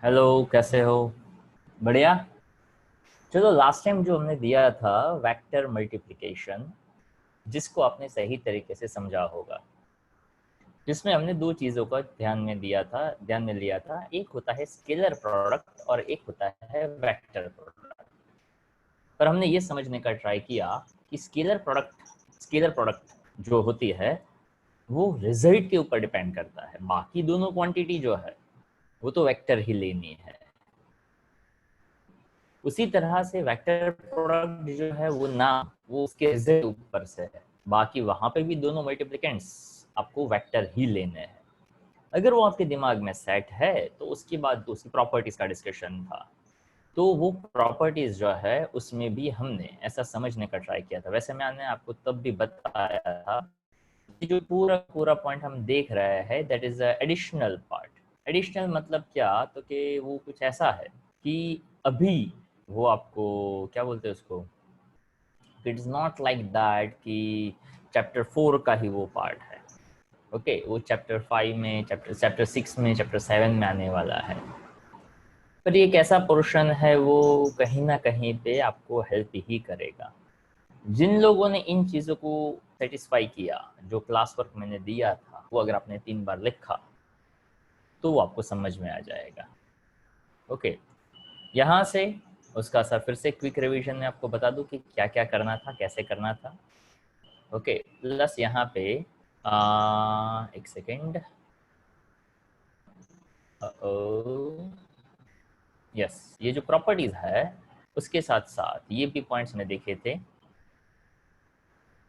Hello, कैसे हो? बढ़िया। चलो, लास्ट टाइम जो हमने दिया था वेक्टर मल्टीप्लिकेशन, जिसको आपने सही तरीके से समझा होगा, जिसमें हमने दो चीज़ों का ध्यान में लिया था। एक होता है स्केलर प्रोडक्ट और एक होता है वेक्टर प्रोडक्ट। पर हमने ये समझने का ट्राई किया कि स्केलर प्रोडक्ट जो होती है वो रिजल्ट के ऊपर डिपेंड करता है। बाकी दोनों क्वांटिटी जो है वो तो वेक्टर ही लेनी है। उसी तरह से वेक्टर प्रोडक्ट जो है वो उसके रिजल्ट ऊपर से है। बाकी वहां पे भी दोनों मल्टीप्लिकेंट्स आपको वेक्टर ही लेने हैं। अगर वो आपके दिमाग में सेट है तो उसके बाद तो उसकी प्रॉपर्टीज का डिस्कशन था। तो वो प्रॉपर्टीज जो है उसमें भी हमने ऐसा समझने का ट्राई किया था। वैसे मैंने आपको तब भी बताया था कि जो पूरा पूरा पॉइंट हम देख रहे हैं that is additional part. Additional मतलब क्या, तो कि वो कुछ ऐसा है कि अभी वो आपको क्या बोलते हैं उसको, it is not like that कि चैप्टर 4 का ही वो पार्ट है। ओके, वो चैप्टर 5 में, चैप्टर 6 में, चैप्टर 7 में आने वाला है। पर ये एक ऐसा पोर्शन है वो कहीं ना कहीं पे आपको हेल्प ही करेगा। जिन लोगों ने इन चीज़ों को सेटिस्फाई किया, जो क्लास वर्क मैंने दिया था वो अगर आपने 3 बार लिखा तो वो आपको समझ में आ जाएगा। ओके, यहाँ से उसका सर फिर से क्विक रिवीजन में आपको बता दूं कि क्या क्या करना था, कैसे करना था। ओके, प्लस यहाँ पे एक सेकेंड। यस, ये जो प्रॉपर्टीज है उसके साथ साथ ये भी पॉइंट्स में देखे थे।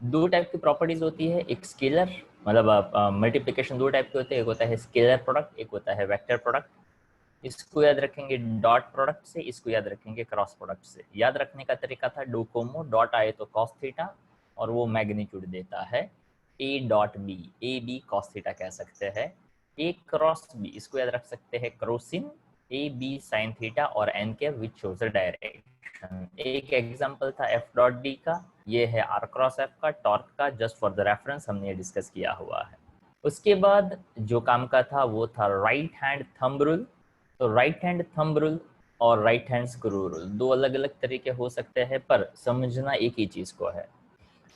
दो टाइप की प्रॉपर्टीज होती है, एक स्केलर, मतलब मल्टीप्लिकेशन दो टाइप के होते हैं। एक होता है स्केलर प्रोडक्ट, एक होता है वेक्टर प्रोडक्ट। इसको याद रखेंगे डॉट प्रोडक्ट से, इसको याद रखेंगे क्रॉस प्रोडक्ट से। याद रखने का तरीका था डोकोमो, डॉट आए तो कॉस थीटा और वो मैग्नीट्यूड देता है A dot B, A B cos theta कह सकते हैं। ए क्रॉस बी, इसको याद रख सकते हैं क्रोसिन, ए बी साइन थीटा और एन के विच शोज डायरेक्शन। एक एग्जांपल था एफ डॉट डी का, ये है आर क्रॉस एफ का, टॉर्क का। जस्ट फॉर द रेफरेंस हमने ये डिस्कस किया हुआ है। उसके बाद जो काम का था वो था राइट हैंड थंब रूल। तो राइट हैंड थंब रूल और राइट हैंड स्क्रू रूल दो अलग अलग तरीके हो सकते हैं, पर समझना एक ही चीज को है,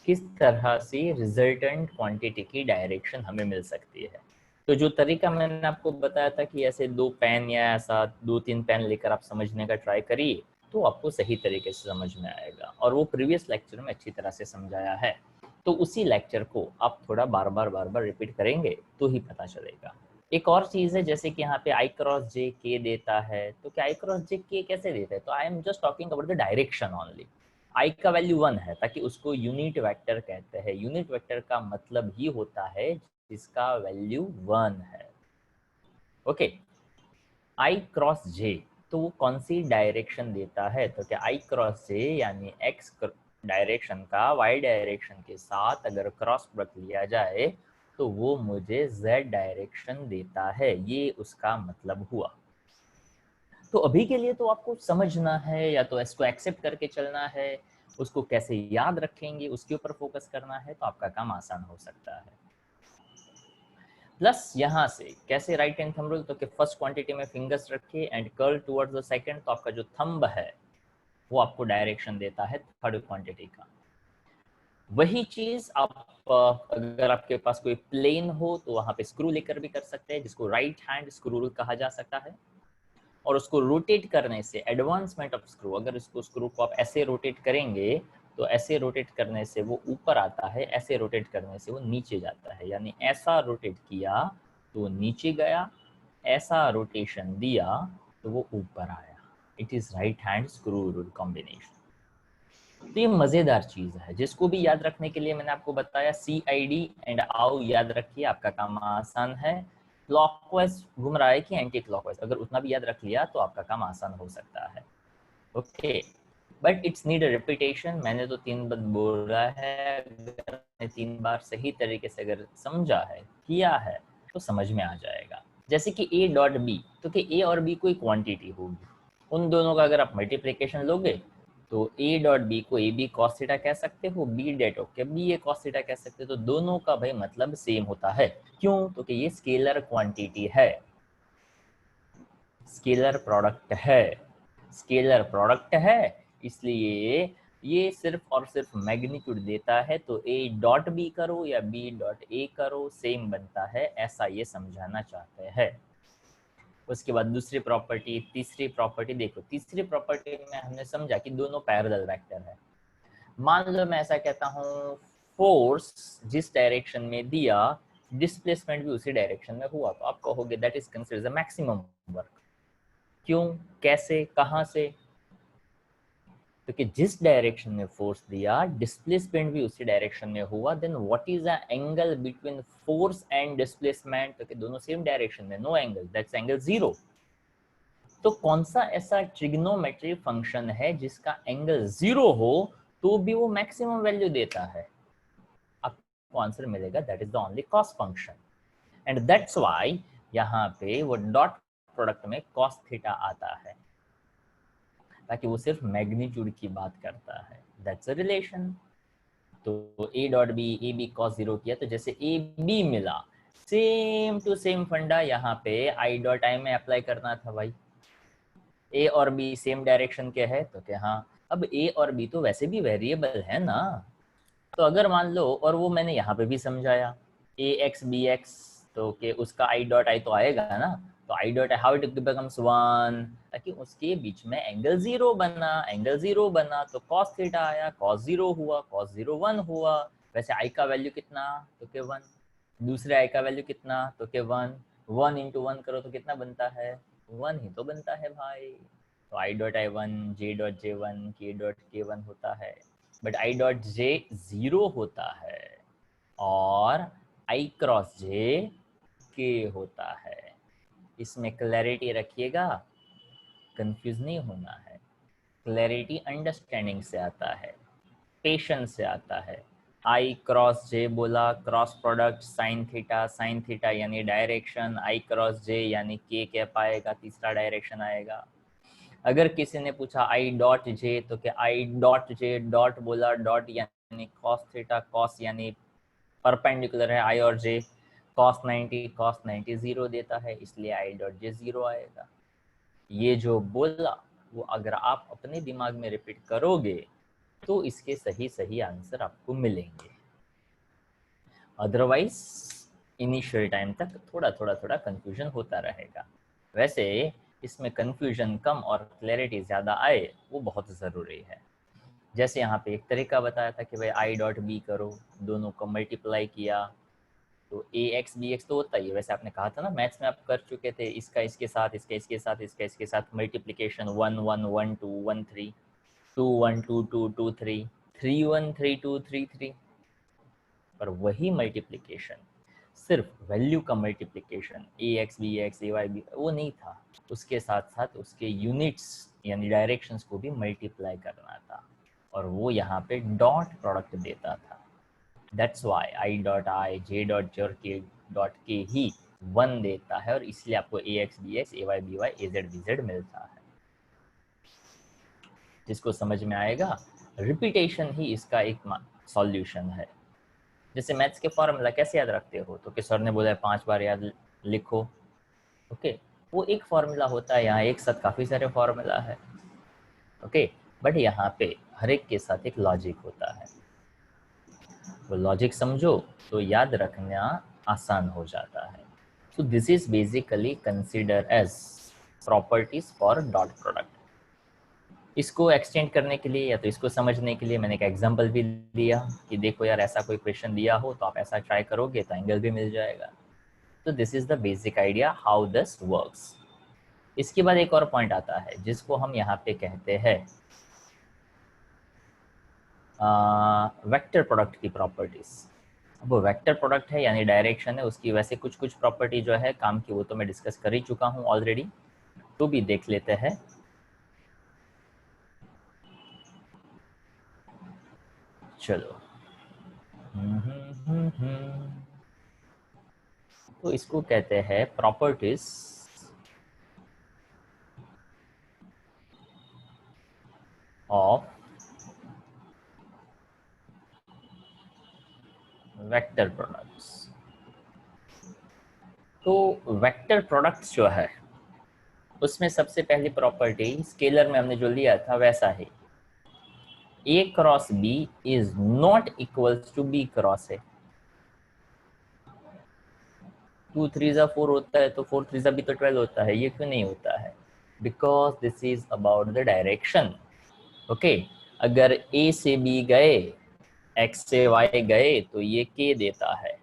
किस तरह से रिजल्टेंट क्वांटिटी की डायरेक्शन हमें मिल सकती है। तो जो तरीका मैंने आपको बताया था कि ऐसे दो पेन या ऐसा दो तीन पेन लेकर आप समझने का ट्राई करिए तो आपको सही तरीके से समझ में आएगा। और वो प्रीवियस लेक्चर में अच्छी तरह से समझाया है, तो उसी लेक्चर को आप थोड़ा बार बार रिपीट करेंगे तो ही पता चलेगा। एक और चीज है, जैसे कि यहाँ पे आई क्रॉस जे के देता है, तो क्या आई क्रॉस जे के कैसे देता है, तो I am just talking about the direction only. I का वैल्यू 1 है ताकि उसको यूनिट वेक्टर कहते हैं। यूनिट वेक्टर का मतलब ही होता है जिसका वैल्यू 1 है। ओके, आई क्रॉस जे तो वो कौन सी डायरेक्शन देता है, तो क्या आई क्रॉस जे यानी एक्स डायरेक्शन का वाई डायरेक्शन के साथ अगर क्रॉस प्रोडक्ट लिया जाए तो वो मुझे जेड डायरेक्शन देता है। ये उसका मतलब हुआ। तो अभी के लिए तो आपको समझना है या तो इसको एक्सेप्ट करके चलना है, उसको कैसे याद रखेंगे उसके ऊपर फोकस करना है, तो आपका काम आसान हो सकता है। प्लस यहाँ से कैसे राइट हैंड थंब रूल, तो कि फर्स्ट क्वांटिटी में फिंगर्स रखिए and curl towards the second, तो आपका जो थंब है वो आपको डायरेक्शन देता है थर्ड क्वांटिटी का। वही चीज आप अगर आपके पास कोई प्लेन हो तो वहां पे स्क्रू लेकर भी कर सकते हैं, जिसको राइट हैंड स्क्रू रूल कहा जा सकता है। और उसको रोटेट करने से एडवांसमेंट ऑफ स्क्रू, अगर इसको स्क्रू को आप ऐसे रोटेट करेंगे तो ऐसे रोटेट करने से वो ऊपर आता है, ऐसे रोटेट करने से वो नीचे जाता है। यानी ऐसा रोटेट किया तो वो नीचे गया, ऐसा रोटेशन दिया तो वो ऊपर आया। It is right hand screw rule combination. तो ये मजेदार चीज है जिसको भी याद रखने के लिए मैंने आपको बताया सी आई डी एंड आओ याद रखिए, आपका काम आसान है। क्लॉकवाइज घूम रहा है कि एंटी क्लॉकवाइज, अगर उतना भी याद रख लिया तो आपका काम आसान हो सकता है। Okay, but it's need repetition. मैंने तो 3 बार बोला है, अगर 3 बार सही तरीके से अगर समझा है, किया है, तो समझ में आ जाएगा। जैसे कि ए डॉट बी, तो कि ए और बी कोई क्वांटिटी होगी, उन दोनों का अगर आप मल्टीप्लिकेशन लोगे तो ए डॉट बी को ए बी कॉस थीटा कह सकते हो, बी डेट ओके बी ए कॉस थीटा कह सकते हो। तो दोनों का भाई मतलब सेम होता है। क्यों, तो कि ये स्केलर क्वांटिटी है। स्केलर प्रोडक्ट है, स्केलर प्रोडक्ट है, इसलिए ये सिर्फ और सिर्फ मैग्नीट्यूड देता है, तो a डॉट बी करो या b डॉट a करो सेम बनता है, ऐसा ये समझाना चाहते हैं। उसके बाद दूसरी प्रॉपर्टी, तीसरी प्रॉपर्टी देखो, तीसरी प्रॉपर्टी में हमने समझा कि दोनों पैरेलल वेक्टर है। मान लो मैं ऐसा कहता हूँ फोर्स जिस डायरेक्शन में दिया डिस्प्लेसमेंट भी उसी डायरेक्शन में हुआ, तो आप कहोगे that is considered maximum work. क्यों, कैसे, कहाँ से? तो कि जिस डायरेक्शन में फोर्स दिया डिस्प्लेसमेंट भी उसी डायरेक्शन में हुआ, then what is the angle between force and displacement? तो कि दोनों सेम डायरेक्शन में, नो एंगल, दैट्स एंगल 0। तो कौन सा ऐसा ट्रिग्नोमेट्री फंक्शन है जिसका एंगल 0 हो तो भी वो मैक्सिमम वैल्यू देता है? आपको आंसर मिलेगा that is the only cos function, and that's why यहाँ पे वो डॉट प्रोडक्ट में कॉस थीटा आता है, ताकि वो सिर्फ मैग्नीट्यूड की बात करता है। That's a relation. तो A dot B, A B cos 0 किया तो जैसे ए बी मिला, सेम टू सेम फंडा यहाँ पे आई डॉट आई में अप्लाई करना था भाई। ए और बी सेम डायरेक्शन के है तो क्या, हाँ, अब ए और बी तो वैसे भी वेरिएबल है ना, तो अगर मान लो, और वो मैंने यहाँ पे भी समझाया, ए एक्स बी एक्स, तो के उसका आई डॉट आई तो आएगा ना, तो I dot I how it becomes 1, ताकि उसके बीच में एंगल 0 बना, एंगल 0 बना तो कॉस थीटा आया, कॉस 0 हुआ, कॉस 0 1 हुआ। वैसे आई का वैल्यू कितना, तो के 1, दूसरे आई का वैल्यू कितना, तो के 1, 1 इंटू 1 करो तो कितना बनता है, 1 ही तो बनता है भाई। तो I dot I 1, J dot J 1, के डॉट के 1 होता है, बट आई डॉट जे 0 होता है और आई क्रॉस जे के होता है। इसमें क्लैरिटी रखिएगा, कंफ्यूज नहीं होना है। क्लैरिटी अंडरस्टैंडिंग से आता है, पेशेंस से आता है। आई क्रॉस जे बोला, cross product sine theta, sine theta यानी डायरेक्शन, आई क्रॉस जे यानी के क्या पाएगा, तीसरा डायरेक्शन आएगा। अगर किसी ने पूछा आई डॉट जे, तो क्या आई डॉट जे, डॉट बोला, डॉट यानी कॉस थीटा, कॉस यानी परपेंडिकुलर है आई और जे, कॉस 90, कॉस 90 0 देता है, इसलिए आई डॉट जे 0 आएगा। ये जो बोला वो अगर आप अपने दिमाग में रिपीट करोगे तो इसके सही सही आंसर आपको मिलेंगे। अदरवाइज इनिशियल टाइम तक थोड़ा थोड़ा कंफ्यूजन होता रहेगा। वैसे इसमें कंफ्यूजन कम और क्लैरिटी ज़्यादा आए वो बहुत ज़रूरी है। जैसे यहाँ पे एक तरीका बताया था कि भाई आई डॉट बी करो, दोनों को मल्टीप्लाई किया तो ए एक्स बी एक्स तो होता ही है। वैसे आपने कहा था ना मैथ्स में आप कर चुके थे, इसका इसके साथ, इसका इसके साथ, इसका इसके साथ मल्टीप्लीकेशन 1 1 1 2 1 3, 2 1 2 2 2 3, 3 1 3 2 3 3। पर वही मल्टीप्लिकेशन सिर्फ वैल्यू का multiplication A x B x A Y B वो नहीं था, उसके साथ साथ उसके यूनिट्स यानी डायरेक्शंस को भी मल्टीप्लाई करना था, और वो यहाँ पे डॉट प्रोडक्ट देता था। That's why I dot I, J dot J और के डॉट के ही 1 देता है, और इसलिए आपको ए x B x, A Y B Y, A Z B Z मिलता है। जिसको समझ में आएगा, रिपीटेशन ही इसका एक सॉल्यूशन है। जैसे मैथ्स के फॉर्मूला कैसे याद रखते हो, तो कि सर ने बोला है 5 बार याद लिखो, ओके, वो एक फॉर्मूला होता है, यहाँ एक साथ काफ़ी सारे फॉर्मूला है, ओके, बट यहाँ पे हर एक के साथ एक लॉजिक होता है। वो लॉजिक समझो तो याद रखना आसान हो जाता है। So this is basically consider as properties for dot product. इसको एक्सटेंड करने के लिए या तो इसको समझने के लिए मैंने एक एग्जांपल भी दिया कि देखो यार ऐसा कोई क्वेश्चन दिया हो तो आप ऐसा ट्राई करोगे तो एंगल भी मिल जाएगा। तो this is the basic idea how this works. इसके बाद एक और पॉइंट आता है जिसको हम यहाँ पे कहते हैं वेक्टर प्रोडक्ट की प्रॉपर्टीज। वो वेक्टर प्रोडक्ट है यानी डायरेक्शन है, उसकी वैसे कुछ कुछ प्रॉपर्टी जो है काम की वो तो मैं डिस्कस कर ही चुका हूँ ऑलरेडी, तो भी देख लेते हैं। चलो तो इसको कहते हैं प्रॉपर्टीज ऑफ वेक्टर प्रोडक्ट्स। तो वेक्टर प्रोडक्ट्स जो है उसमें सबसे पहली प्रॉपर्टी स्केलर में हमने जो लिया था वैसा है, A cross B is not equals to B cross A। 2 3 4 होता है तो 4 3 भी तो 12 होता है, ये क्यों नहीं होता है? Because this is about the direction. Okay, अगर A से B गए, X से Y गए तो ये K देता है,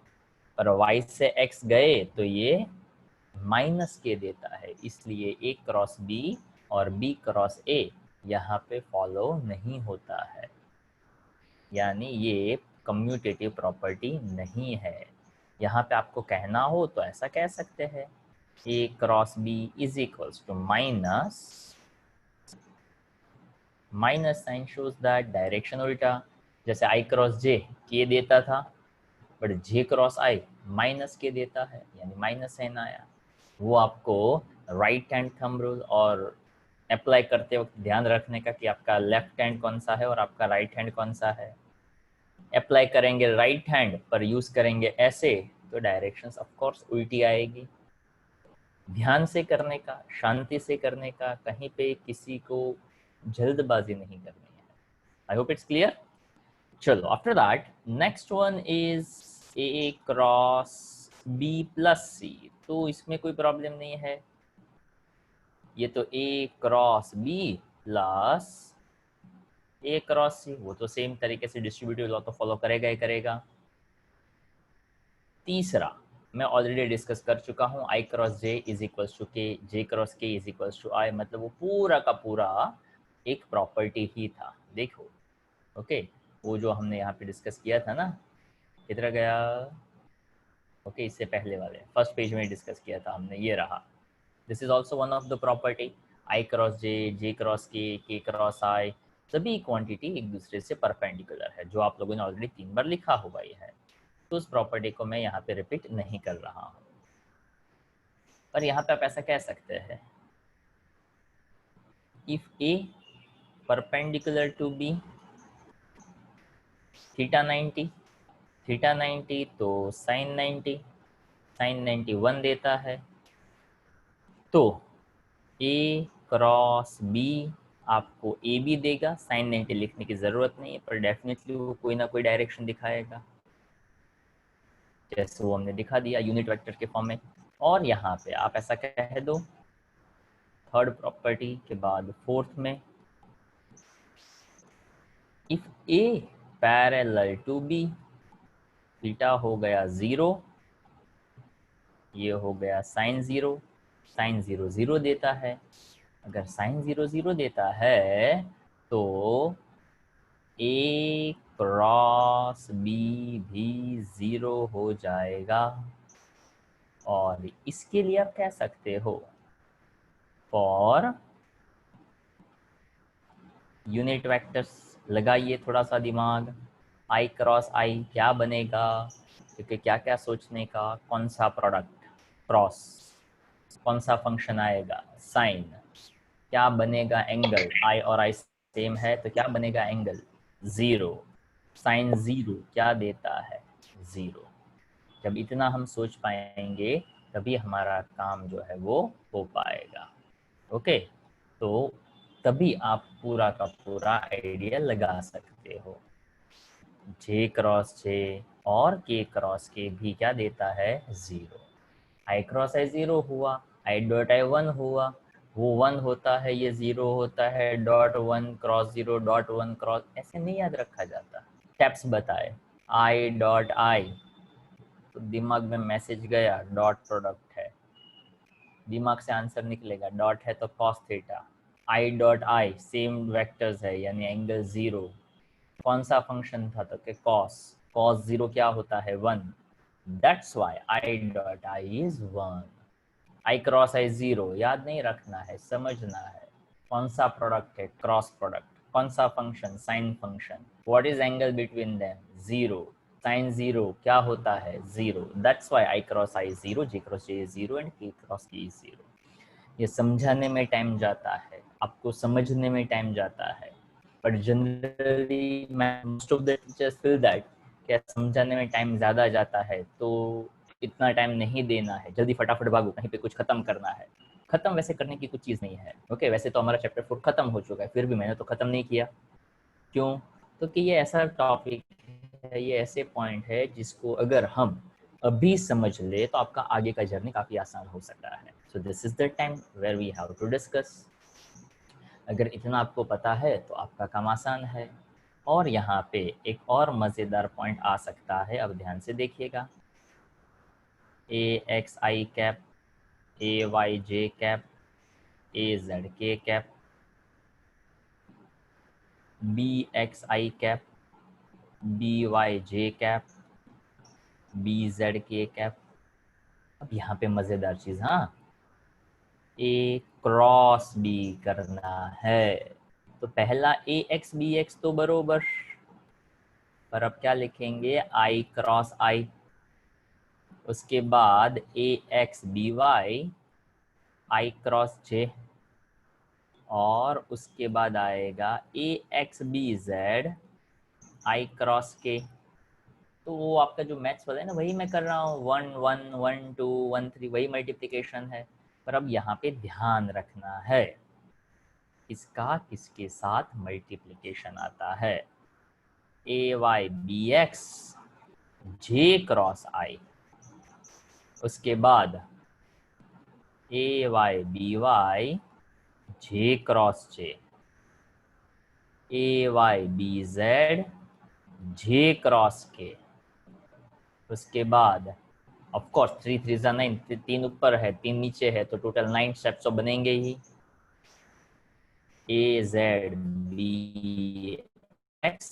और Y से X गए तो ये माइनस के देता है। इसलिए A क्रॉस B और B क्रॉस A यहाँ पे फॉलो नहीं होता है, यानी ये कम्यूटेटिव प्रॉपर्टी नहीं है। यहाँ पे आपको कहना हो तो ऐसा कह सकते हैं, A cross B is equals to minus, minus sine shows that direction उल्टा। जैसे I क्रॉस J K देता था, but J cross I minus K देता है, यानी माइनस साइन आया। वो आपको राइट हैंड थंब रूल और अप्लाई करते वक्त ध्यान रखने का कि आपका लेफ्ट हैंड कौन सा है और आपका राइट हैंड कौन सा है। अप्लाई करेंगे राइट हैंड पर यूज करेंगे ऐसे तो डायरेक्शंस ऑफ कोर्स उल्टी आएगी। ध्यान से करने का, शांति से करने का, कहीं पे किसी को जल्दबाजी नहीं करनी है। I hope it's clear. चलो, after that next one is A cross B plus C। तो इसमें कोई प्रॉब्लम नहीं है, ये तो A cross B plus A cross C, वो तो सेम तरीके से डिस्ट्रीब्यूटिव लॉ तो फॉलो करेगा ही करेगा। तीसरा मैं ऑलरेडी डिस्कस कर चुका हूँ, I cross J is equals to K, J cross K is equals to I, मतलब वो पूरा का पूरा एक प्रॉपर्टी ही था। देखो, ओके, वो जो हमने यहाँ पे डिस्कस किया था ना, किधर गया? ओके, इससे पहले वाले फर्स्ट पेज में डिस्कस किया था हमने, ये रहा। This is also one of the property, I cross J, J cross K, K cross I, सभी क्वांटिटी एक दूसरे से परपेंडिकुलर है, जो आप लोगों ने ऑलरेडी 3 बार लिखा हुआ ही है। तो उस प्रॉपर्टी को मैं यहाँ पे रिपीट नहीं कर रहा हूँ। पर यहाँ पे आप ऐसा कह सकते हैं, if A perpendicular to B theta 90, theta 90 तो साइन 90, साइन 90 1 देता है, तो A क्रॉस B आपको ए बी देगा। साइन 90 लिखने की जरूरत नहीं है, पर डेफिनेटली वो कोई ना कोई डायरेक्शन दिखाएगा, जैसे वो हमने दिखा दिया यूनिट वेक्टर के फॉर्म में। और यहाँ पे आप ऐसा कह दो, थर्ड प्रॉपर्टी के बाद फोर्थ में, if A parallel to B, theta हो गया 0, ये हो गया साइन 0, साइन 0 0 देता है। अगर साइन 0 0 देता है तो A क्रॉस B भी 0 हो जाएगा। और इसके लिए आप कह सकते हो, फॉर यूनिट वेक्टर्स, लगाइए थोड़ा सा दिमाग, I क्रॉस I क्या बनेगा, क्योंकि क्या क्या सोचने का, कौन सा प्रोडक्ट क्रॉस, कौन सा फंक्शन आएगा साइन, क्या बनेगा एंगल, I और I सेम है तो क्या बनेगा एंगल 0, साइन 0 क्या देता है 0। जब इतना हम सोच पाएंगे तभी हमारा काम जो है वो हो पाएगा। ओके, तो तभी आप पूरा का पूरा आइडिया लगा सकते हो। J क्रॉस J और K क्रॉस K भी क्या देता है 0, I क्रॉस I 0 हुआ, I डॉट I 1 हुआ, वो 1 होता है, ये 0 होता है, डॉट 1 क्रॉस 0, डॉट 1 क्रॉस, ऐसे नहीं याद रखा जाता। स्टेप्स बताए, I डॉट I, तो दिमाग में मैसेज गया, डॉट प्रोडक्ट है, दिमाग से आंसर निकलेगा, डॉट है तो cos theta, I dot I same vectors है यानी एंगल 0, कौन सा फंक्शन था तो के कॉस, कॉस 0 क्या होता है 1, that's why I dot I is 1। I cross I 0 याद नहीं रखना है, समझना है, कौन सा प्रोडक्ट है क्रॉस प्रोडक्ट, कौन सा function sine function, what is angle between them 0, sine 0 क्या होता है 0, that's why I cross I 0, J cross J 0 and K cross K 0। ये समझाने में टाइम जाता है, आपको समझने में टाइम जाता है, but generally most of the teachers feel that क्या समझाने में टाइम ज़्यादा जाता है तो इतना टाइम नहीं देना है, जल्दी फटाफट भागो, कहीं पे कुछ खत्म करना है, खत्म वैसे करने की कुछ चीज़ नहीं है। ओके, वैसे तो हमारा चैप्टर 4 खत्म हो चुका है, फिर भी मैंने तो खत्म नहीं किया। क्यों? तो कि ये ऐसा टॉपिक है, ये ऐसे पॉइंट है जिसको अगर हम अभी समझ ले तो आपका आगे का जर्नी काफ़ी आसान हो सकता है। So this is the time where we have to discuss. अगर इतना आपको पता है तो आपका काम आसान है। और यहाँ पे एक और मज़ेदार पॉइंट आ सकता है, अब ध्यान से देखिएगा। ए एक्स आई कैप, ए वाई जे कैप, ए जेड के कैप, बी एक्स आई कैप, बी वाई जे कैप, बी जेड के कैप। अब यहाँ पे मज़ेदार चीज़, हाँ, ए क्रॉस बी करना है। तो पहला ए एक्स बी एक्स तो बरोबर, पर अब क्या लिखेंगे, आई क्रॉस आई। उसके बाद ए एक्स बी वाई, आई क्रॉस जे, और उसके बाद आएगा ए एक्स बी जेड, आई क्रॉस के। तो वो आपका जो मैथ्स वाला है ना, वही मैं कर रहा हूँ, 1 1 1 2 1 3, वही मल्टीप्लिकेशन है। पर अब यहाँ पे ध्यान रखना है, इसका किसके साथ मल्टीप्लिकेशन आता है, ए वाई बी एक्स जे क्रॉस आई। उसके बाद ए वाई बी वाई जे क्रॉस जे, ए Y B Z J cross के। उसके बाद ऑफ कोर्स 3 3 जा 9, 3 ऊपर है 3 नीचे है, तो टोटल 9 स्टेप्स तो बनेंगे ही। ए जेड बी एक्स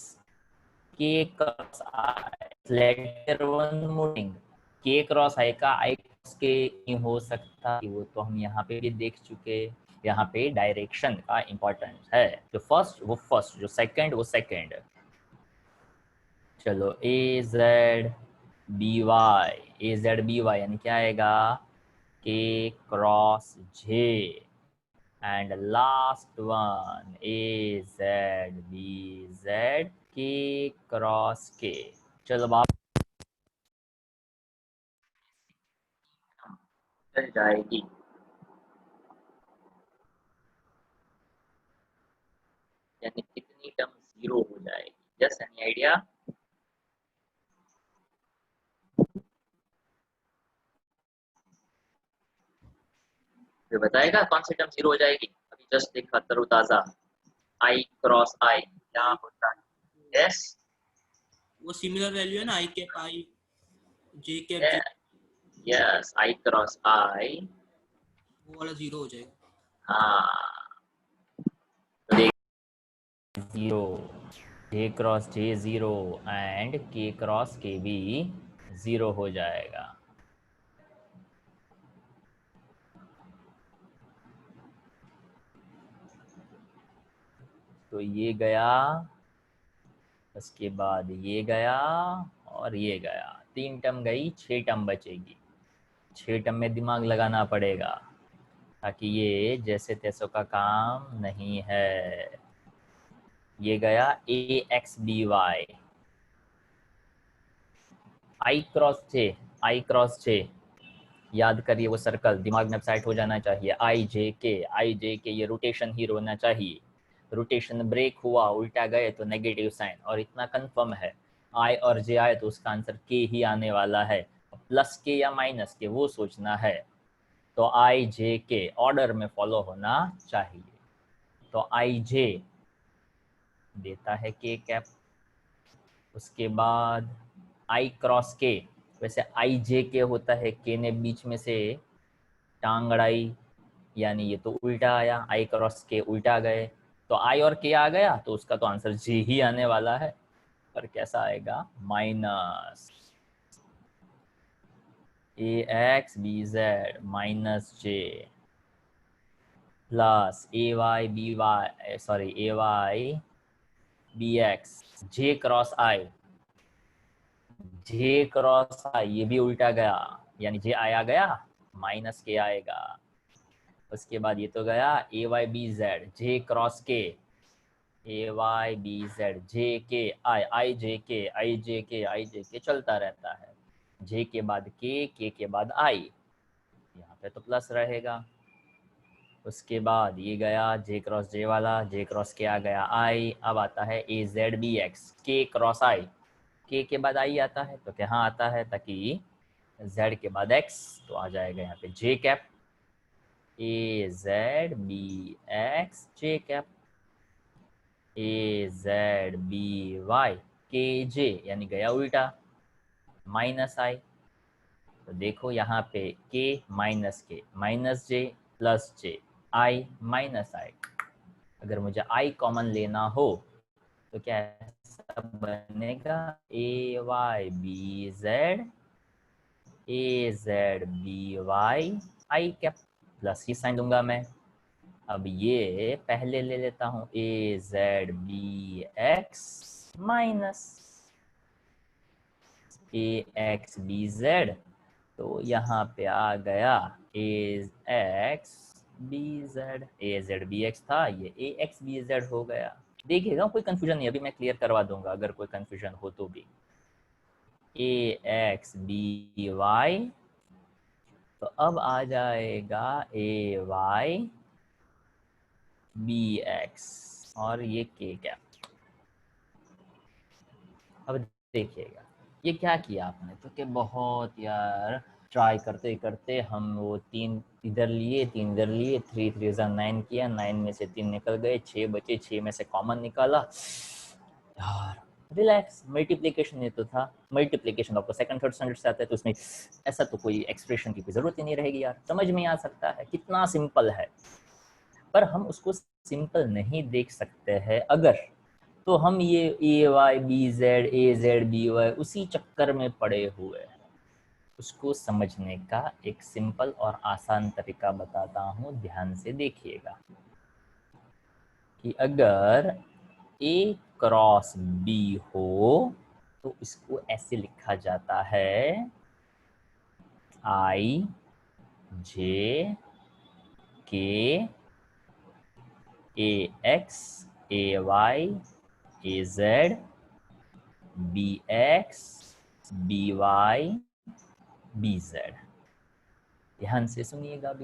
के क्रॉस आई, लेटर वन मोडिंग, के क्रॉस आई का आई क्रॉस के नहीं हो सकता, वो तो हम यहाँ पे भी देख चुके। यहाँ पे डायरेक्शन का इंपॉर्टेंस है, जो फर्स्ट वो फर्स्ट, जो सेकंड वो सेकंड। चलो A Z B Y, A Z B Y यानी क्या आएगा, K cross J, and last one A Z B Z K cross K. चलो बाप चल जाएगी, यानी कितनी टर्म जीरो हो जाएगी, जस्ट एनी आइडिया? फिर बताएगा कौन सी टर्म जीरो हो जाएगी? अभी जस्ट देखा तरोताजा, आई क्रॉस आई क्या होता है? यस, वो सिमिलर वैल्यू है ना, आई कैप आई जे कैप जे, यस, आई क्रॉस आई, वो वाला जीरो हो जाएगा। हाँ, तो देख, zero, J cross J zero, and के क्रॉस के भी जीरो हो जाएगा। तो ये गया, उसके बाद ये गया, और ये गया, 3 टर्म गई, 6 टर्म बचेगी। 6 टर्म में दिमाग लगाना पड़ेगा, ताकि ये जैसे तैसों का काम नहीं है। ये गया ए एक्स बी वाई, आई क्रॉस जे, आई क्रॉस जे, याद करिए वो सर्कल दिमाग में सेट हो जाना चाहिए, आई जे के, आई जे के, ये रोटेशन ही होना चाहिए। रोटेशन ब्रेक हुआ, उल्टा गए तो नेगेटिव साइन, और इतना कंफर्म है आई और जे आए तो उसका आंसर के ही आने वाला है। प्लस के या माइनस के वो सोचना है, तो आई जे के ऑर्डर में फॉलो होना चाहिए। तो आई जे देता है के कैप, उसके बाद आई क्रॉस के, वैसे आई जे के होता है, के ने बीच में से टांग अड़ाई, यानी ये तो उल्टा आया, आई क्रॉस के उल्टा गए, तो आई और के आ गया, तो उसका तो आंसर जे ही आने वाला है। पर कैसा आएगा, माइनस ए एक्स बी जेड माइनस जे, प्लस ए वाई बी वाई, सॉरी ए वाई बी एक्स जे क्रॉस आई, जे क्रॉस आई ये भी उल्टा गया, यानी जे आया गया, माइनस के आएगा। उसके बाद ये तो गया ए Y B Z J cross के, ए वाई बी जेड जे के आई, आई जे के, आई जे के, आई जे के, चलता रहता है। जे के बाद के बाद आई, यहाँ पे तो प्लस रहेगा। उसके बाद ये गया जे क्रॉस जे वाला, जे क्रॉस के आ गया आई। अब आता है ए जेड बी एक्स, के क्रॉस आई, के के बाद आई आता है तो क्या आता है, ताकि z के बाद x तो आ जाएगा यहाँ पे जे कैप, ए जेड बी एक्स जे कैप, ए जेड बी वाई के जे, यानी गया उल्टा, माइनस आई। तो देखो यहाँ पे k माइनस के माइनस जे प्लस जे, आई माइनस आई। अगर मुझे i कॉमन लेना हो तो क्या ऐसा बनेगा, ए वाई बी जेड, ए जेड बी वाई आई कैप, प्लस ही साइन दूंगा मैं। अब ये पहले ले लेता हूँ, ए जेड बी एक्स माइनस ए एक्स बी जेड, तो यहाँ पे आ गया ए एक्स बी जेड, ए जेड बी एक्स था, ये ए एक्स बी जेड हो गया। देखिएगा कोई कंफ्यूजन नहीं, अभी मैं क्लियर करवा दूंगा अगर कोई कंफ्यूजन हो तो भी। ए एक्स बी वाई, तो अब आ जाएगा ए वाई बी एक्स और ये के कैप। अब देखिएगा ये क्या किया आपने, तो कि बहुत यार ट्राई करते करते हम वो 3 इधर लिए 3 इधर लिए, 3 3 9 किया, 9 में से 3 निकल गए, 6 बचे, 6 में से कॉमन निकाला यार। रिलैक्स, मल्टीप्लिकेशन ये तो था, मल्टीप्लिकेशन आपको सेकंड थर्ड स्टैंडर्ड से आता है, तो उसमें ऐसा तो कोई एक्सप्रेशन की कोई ज़रूरत ही नहीं रहेगी यार, समझ में आ सकता है कितना सिंपल है। पर हम उसको सिंपल नहीं देख सकते हैं अगर, तो हम ये ए वाई बी जेड, ए जेड बी वाई उसी चक्कर में पड़े हुए हैं। उसको समझने का एक सिंपल और आसान तरीका बताता हूँ, ध्यान से देखिएगा कि अगर ए क्रॉस बी हो तो इसको ऐसे लिखा जाता है, I J K A X A Y A Z B X B Y B Z. ध्यान से सुनिएगा अब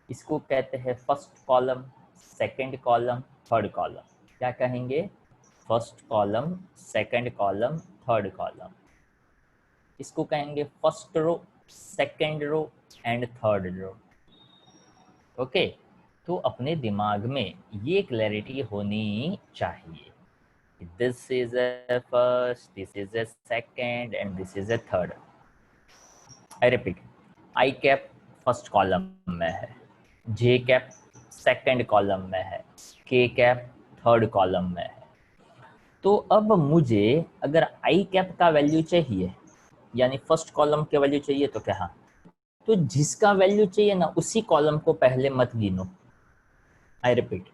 इसको कहते हैं first column, second column, third column. क्या कहेंगे, first column, second column, third column. इसको कहेंगे first row, second row and third row. Okay, तो अपने दिमाग में ये क्लैरिटी होनी चाहिए, this is a first, this is a second and this is a third. I repeat, I cap first column में है, जे कैप सेकंड कॉलम में है, के कैप थर्ड कॉलम में है। तो अब मुझे अगर आई कैप का वैल्यू चाहिए, यानी फर्स्ट कॉलम के वैल्यू चाहिए, तो क्या, तो जिसका वैल्यू चाहिए ना उसी कॉलम को पहले मत गिनो। आई रिपीट,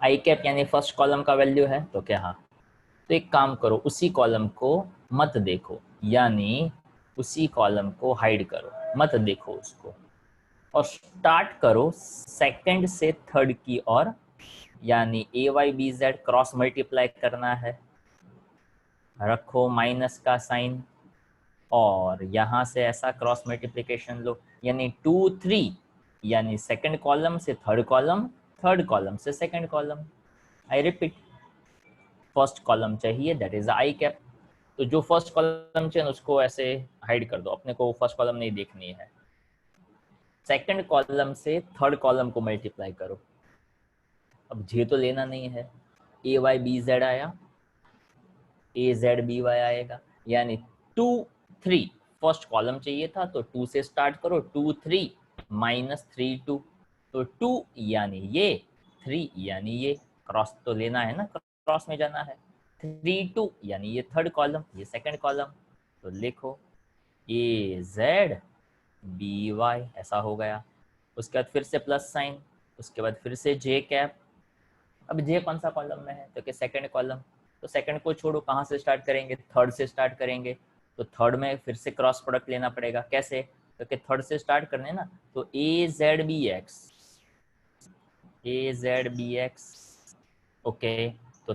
आई कैप यानी फर्स्ट कॉलम का वैल्यू है तो क्या, तो एक काम करो, उसी कॉलम को मत देखो, यानी उसी कॉलम को हाइड करो, मत देखो उसको, और स्टार्ट करो सेकंड से थर्ड की ओर, यानी A Y B Z cross multiply करना है, रखो माइनस का साइन, और यहाँ से ऐसा क्रॉस मल्टीप्लिकेशन लो, यानी 2 3, यानी सेकंड कॉलम से थर्ड कॉलम, थर्ड कॉलम से second column. I repeat, first column चाहिए दैट इज आई कैप, तो जो फर्स्ट कॉलम चाहिए उसको ऐसे हाइड कर दो, अपने को फर्स्ट कॉलम नहीं देखनी है। सेकंड कॉलम से थर्ड कॉलम को मल्टीप्लाई करो, अब जे तो लेना नहीं है, ए वाई बी जेड आया, ए जेड बी वाई आएगा, यानी 2 3, फर्स्ट कॉलम चाहिए था तो 2 से स्टार्ट करो, 2 3 माइनस 3 2, तो 2 यानी ये, 3 यानी ये, क्रॉस तो लेना है ना, क्रॉस में जाना है, 3 2 यानी ये थर्ड कॉलम, ये सेकंड कॉलम, तो लिखो ए जेड बी वाई, ऐसा हो गया। उसके बाद फिर से प्लस साइन, उसके बाद फिर से जे कैप। अब जे कौन सा कॉलम में है, तो कि सेकंड कॉलम, तो सेकंड को छोड़ो, कहाँ से स्टार्ट करेंगे, थर्ड से स्टार्ट करेंगे, तो थर्ड में फिर से क्रॉस प्रोडक्ट लेना पड़ेगा, कैसे, तो कि थर्ड से स्टार्ट करने ना, तो ए जेड बी एक्स, ए जेड बी एक्स, ओके, तो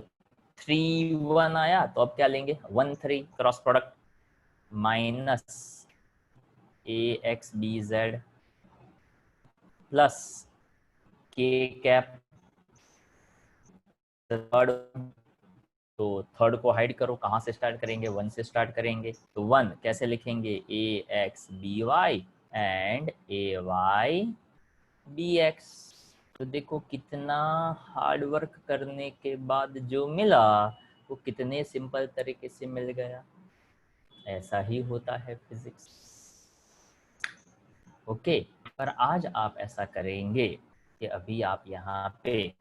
3 1 आया, तो अब क्या लेंगे 1 3 क्रॉस प्रोडक्ट, माइनस ए एक्स बी जेड प्लस के कैप थर्ड, तो थर्ड को हाइड करो, कहाँ से स्टार्ट करेंगे, 1 से स्टार्ट करेंगे। तो 1 कैसे लिखेंगे, ax by and ay bx। तो देखो कितना हार्ड वर्क करने के बाद जो मिला वो कितने सिंपल तरीके से मिल गया। ऐसा ही होता है फिजिक्स। ओके, पर आज आप ऐसा करेंगे कि अभी आप यहाँ पे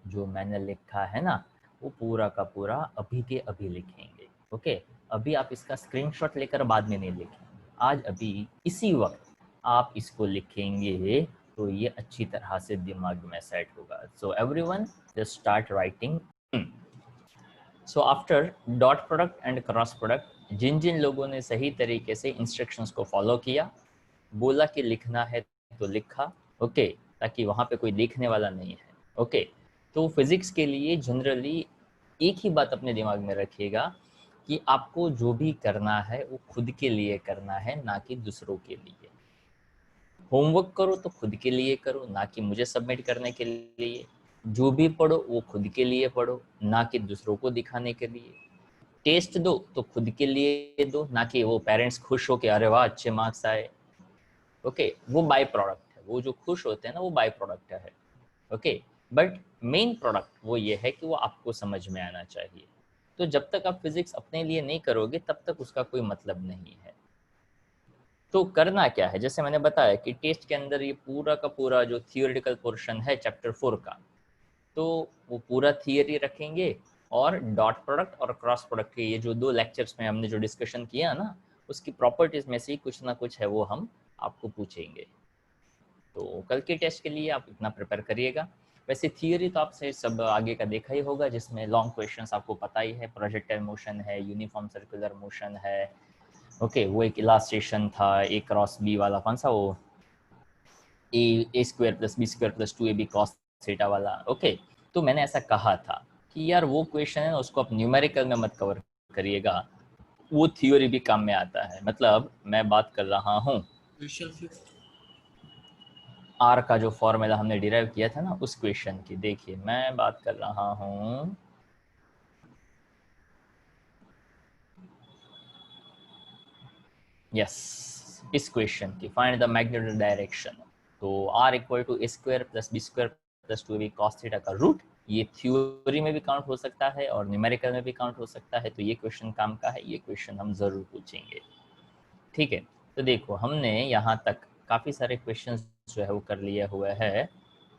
जो मैंने लिखा है ना वो पूरा का पूरा अभी के अभी लिखेंगे। ओके, अभी आप इसका स्क्रीनशॉट लेकर बाद में नहीं लिखेंगे, आज अभी इसी वक्त आप इसको लिखेंगे तो ये अच्छी तरह से दिमाग में सेट होगा। So everyone just start writing. So after dot product and cross product, जिन जिन लोगों ने सही तरीके से इंस्ट्रक्शंस को फॉलो किया, बोला कि लिखना है तो लिखा, ओके, ताकि वहाँ पे कोई देखने वाला नहीं है। ओके, तो फिजिक्स के लिए जनरली एक ही बात अपने दिमाग में रखिएगा कि आपको जो भी करना है वो खुद के लिए करना है, ना कि दूसरों के लिए। होमवर्क करो तो खुद के लिए करो, ना कि मुझे सबमिट करने के लिए। जो भी पढ़ो वो खुद के लिए पढ़ो, ना कि दूसरों को दिखाने के लिए। टेस्ट दो तो खुद के लिए दो, ना कि वो पेरेंट्स खुश हो कि अरे वाह अच्छे मार्क्स आए। ओके, वो बाय प्रोडक्ट है, वो जो खुश होते हैं ना वो बाय प्रोडक्ट है। ओके, बट मेन प्रोडक्ट वो ये है कि वो आपको समझ में आना चाहिए। तो जब तक आप फिजिक्स अपने लिए नहीं करोगे तब तक उसका कोई मतलब नहीं है। तो करना क्या है, जैसे मैंने बताया कि टेस्ट के अंदर ये पूरा का पूरा जो थियोरेटिकल पोर्शन है चैप्टर 4 का, तो वो पूरा थियरी रखेंगे और डॉट प्रोडक्ट और क्रॉस प्रोडक्ट के ये जो 2 लेक्चर्स में हमने जो डिस्कशन किया ना उसकी प्रॉपर्टीज में से ही कुछ ना कुछ है वो हम आपको पूछेंगे। तो कल के टेस्ट के लिए आप इतना प्रिपेयर करिएगा। वैसे थियरी तो आपसे सब आगे का देखा ही होगा, जिसमें लॉन्ग क्वेश्चंस आपको पता ही है, प्रोजेक्टाइल मोशन है, यूनिफॉर्म सर्कुलर मोशन है। ओके, वो एक इलास्ट्रेशन था, ए क्रॉस बी वाला, कौन सा वो A square plus B square plus 2ab cos theta वाला। ओके, तो मैंने ऐसा कहा था कि यार वो क्वेश्चन है ना उसको आप न्यूमेरिकल में मत कवर करिएगा, वो थ्योरी भी काम में आता है। मतलब मैं बात कर रहा हूँ आर का जो फॉर्मूला हमने डिराइव किया था ना उस क्वेश्चन की। देखिए मैं बात कर रहा हूँ इस क्वेश्चन की, फाइंड द मैग्नीट्यूड डायरेक्शन। तो R equal to A square plus B square plus 2ab cos theta का रूट, ये थ्योरी में भी काउंट हो सकता है और न्यूमेरिकल में भी काउंट हो सकता है। तो ये क्वेश्चन काम का है, ये क्वेश्चन हम जरूर पूछेंगे। ठीक है, तो देखो हमने यहाँ तक काफ़ी सारे क्वेश्चंस जो है वो कर लिए हुए हैं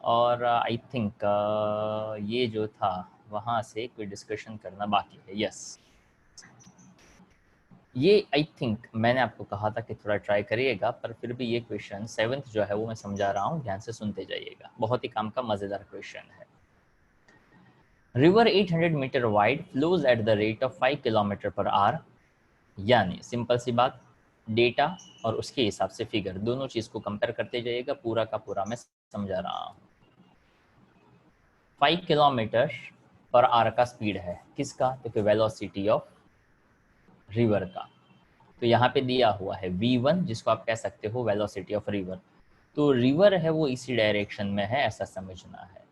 और आई थिंक ये जो था वहाँ से कोई डिस्कशन करना बाकी है। यस, ये आई थिंक मैंने आपको कहा था कि थोड़ा ट्राई करिएगा, पर फिर भी ये क्वेश्चन 7th जो है वो मैं समझा रहा हूँ, ध्यान से सुनते जाइएगा, बहुत ही काम का मज़ेदार क्वेश्चन है। River 800 metre wide flows at the rate of 5 kilometre per hour, यानी सिंपल सी बात, डेटा और उसके हिसाब से फिगर, दोनों चीज़ को कंपेयर करते जाइएगा, पूरा का पूरा मैं समझा रहा हूँ। 5 किलोमीटर पर आवर का स्पीड है, किसका, तो वेलोसिटी ऑफ रिवर का। तो यहाँ पे दिया हुआ है v1 जिसको आप कह सकते हो वेलोसिटी ऑफ रिवर। तो रिवर है वो इसी डायरेक्शन में है, ऐसा समझना है।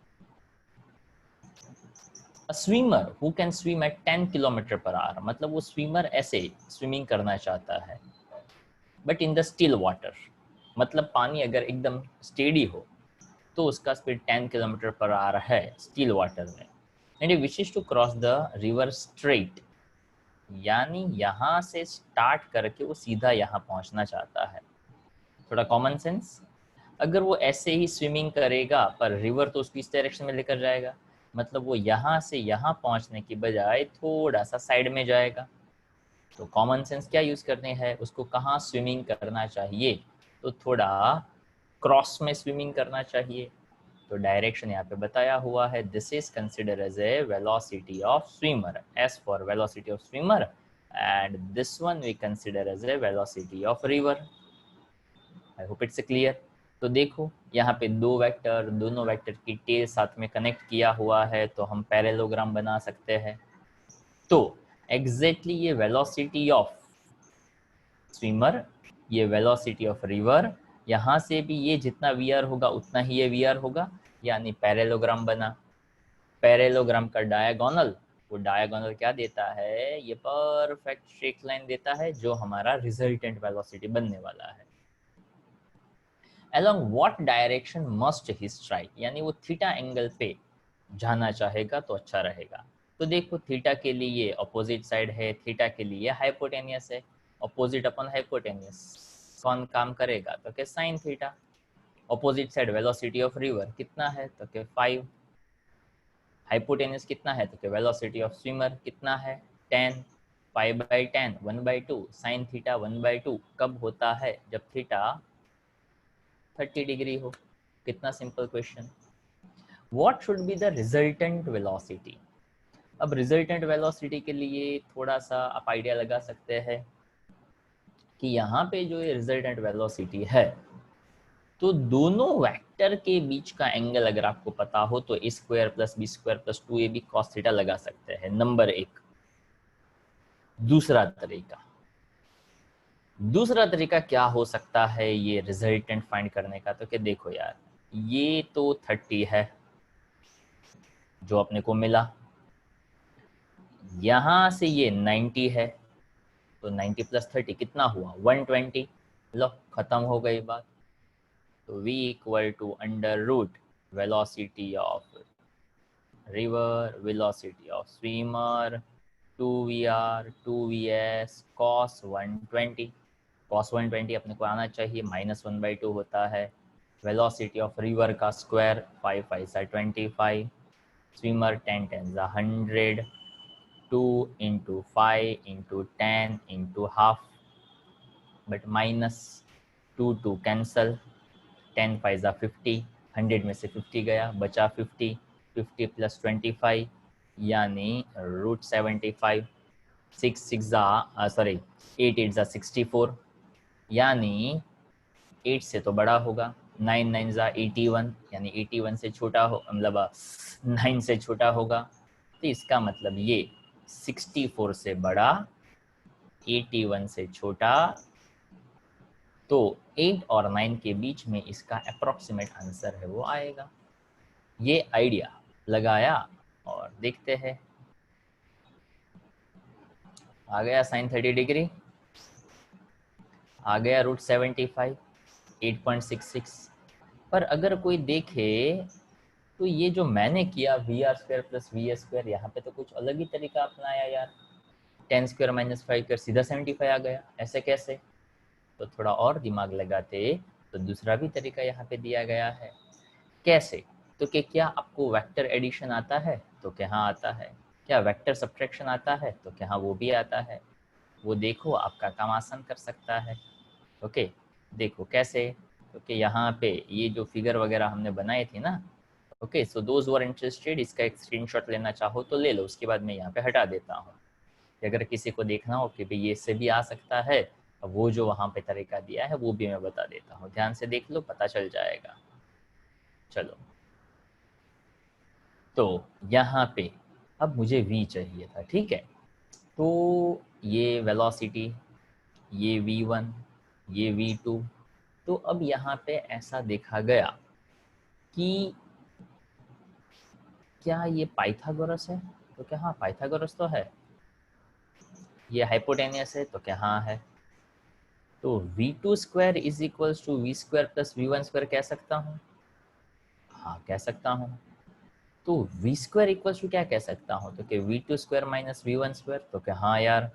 Swimmer who can swim at 10 kilometre per hour, मतलब वो स्विमर ऐसे स्विमिंग करना चाहता है but in the still water, मतलब पानी अगर एकदम स्टेडी हो तो उसका स्पीड 10 किलोमीटर पर आवर है स्टिल वाटर में। And he wishes to cross the river straight, यानी यहाँ से स्टार्ट करके वो सीधा यहाँ पहुँचना चाहता है। थोड़ा कॉमन सेंस, अगर वो ऐसे ही स्विमिंग करेगा पर रिवर तो उसको इस डायरेक्शन में लेकर जाएगा, मतलब वो यहाँ से यहाँ पहुँचने की बजाय थोड़ा सा साइड में जाएगा। तो कॉमन सेंस क्या यूज़ करने हैं, उसको कहाँ स्विमिंग करना चाहिए, तो थोड़ा क्रॉस में स्विमिंग करना चाहिए। तो डायरेक्शन यहाँ पे बताया हुआ है, this is consider as a velocity of swimmer, as for velocity of swimmer, and this one we consider as a velocity of river. I hope it's clear. तो देखो यहाँ पे 2 वेक्टर, दोनों वेक्टर की टेल साथ में कनेक्ट किया हुआ है तो हम पैरेललोग्राम बना सकते हैं। तो एग्जैक्टली ये वेलोसिटी ऑफ स्विमर, ये वेलोसिटी ऑफ रिवर यहाँ से भी ये जितना वी आर होगा उतना ही ये वी आर होगा, यानी पैरेललोग्राम बना। पैरेललोग्राम का डायगोनल, वो डायगोनल क्या देता है, ये परफेक्ट स्ट्रेट लाइन देता है जो हमारा रिजल्टेंट वेलोसिटी बनने वाला है। along what direction must he strike, यानी वो थीटा एंगल पे जाना चाहेगा तो अच्छा रहेगा। तो देखो थीटा के लिए अपोजिट साइड है, थीटा के लिए हाइपोटेनियस है, अपोजिट अपन हाइपोटेनियस, कौन काम करेगा तो क्या sine theta. Opposite side velocity of river कितना है तो क्या 5, हाइपोटेनियस कितना है तो क्या वेलोसिटी ऑफ स्विमर कितना है 10, 5/10 1/2 साइन थीटा 1/2 कब होता है जब थीटा 30 डिग्री हो। कितना simple question. What should be the resultant velocity. अब रिजल्टेंट वेलोसिटी के लिए थोड़ा सा आप आइडिया लगा सकते हैं कि यहाँ पे जो ये रिजल्टेंट वेलोसिटी है, तो दोनों वेक्टर के बीच का एंगल अगर आपको पता हो तो a square plus B square plus 2ab cos theta लगा सकते हैं, नंबर 1। दूसरा तरीका क्या हो सकता है ये रिजल्टेंट फाइंड करने का, तो क्या देखो यार, ये तो 30 है जो अपने को मिला, यहां से ये 90 है, तो 90 प्लस 30 कितना हुआ 120। लो खत्म हो गई बात। तो v equal to under root velocity of river, velocity of swimmer, 2vr 2vs cos 120। cos 120 अपने को आना चाहिए, -1/2 होता है। वेलोसिटी ऑफ रिवर का स्क्वायर 5 5 सा 25, स्विमर 10 10 सा 100, 2 into 5 into 10 into half, but -2 2 cancel, 10 5 सा 50, 100 में से 50 गया बचा 50, 50 प्लस 25 यानी √75, 6 6 ज़ा सॉरी 8 8 ज़ा 64, यानी 8 से तो बड़ा होगा, 9 9 ज़ा 81 यानी 81 से छोटा हो, मतलब 9 से छोटा होगा। तो इसका मतलब ये 64 से बड़ा 81 से छोटा, तो 8 और 9 के बीच में इसका अप्रोक्सीमेट आंसर है वो आएगा। ये आइडिया लगाया और देखते हैं। आ गया साइन 30 डिग्री, आ गया √75, 8.66। पर अगर कोई देखे तो ये जो मैंने किया VR² प्लस VS², यहाँ पे तो कुछ अलग ही तरीका अपनाया यार। 10² - 5² सीधा 75 आ गया, ऐसे कैसे। तो थोड़ा और दिमाग लगाते तो दूसरा भी तरीका यहाँ पे दिया गया है। कैसे, तो कि क्या आपको वेक्टर एडिशन आता है तो क्या हाँ आता है, क्या वेक्टर सब्ट्रैक्शन आता है तो क्या हाँ वो भी आता है। वो देखो आपका काम आसान कर सकता है। ओके देखो कैसे, क्योंकि यहाँ पे ये जो फिगर वगैरह हमने बनाई थी ना, okay so those were interested इसका एक स्क्रीनशॉट लेना चाहो तो ले लो, उसके बाद मैं यहाँ पे हटा देता हूँ। अगर किसी को देखना हो कि भाई ये इससे भी आ सकता है, वो जो वहाँ पे तरीका दिया है वो भी मैं बता देता हूँ, ध्यान से देख लो पता चल जाएगा। चलो तो यहाँ पे अब मुझे v चाहिए था, ठीक है। तो ये वेलोसिटी, ये v1, ये v2। तो अब यहाँ पे ऐसा देखा गया कि क्या ये पाइथागोरस है तो क्या हाँ पाइथागोरस तो है, ये हाइपोटेनियस है तो क्या हाँ है। तो v2² is equals to v² plus v1² कह सकता हूँ, हाँ कह सकता हूँ। तो v² इक्वल्स टू क्या कह सकता हूँ तो कि v2² माइनस v1², तो क्या हाँ यार।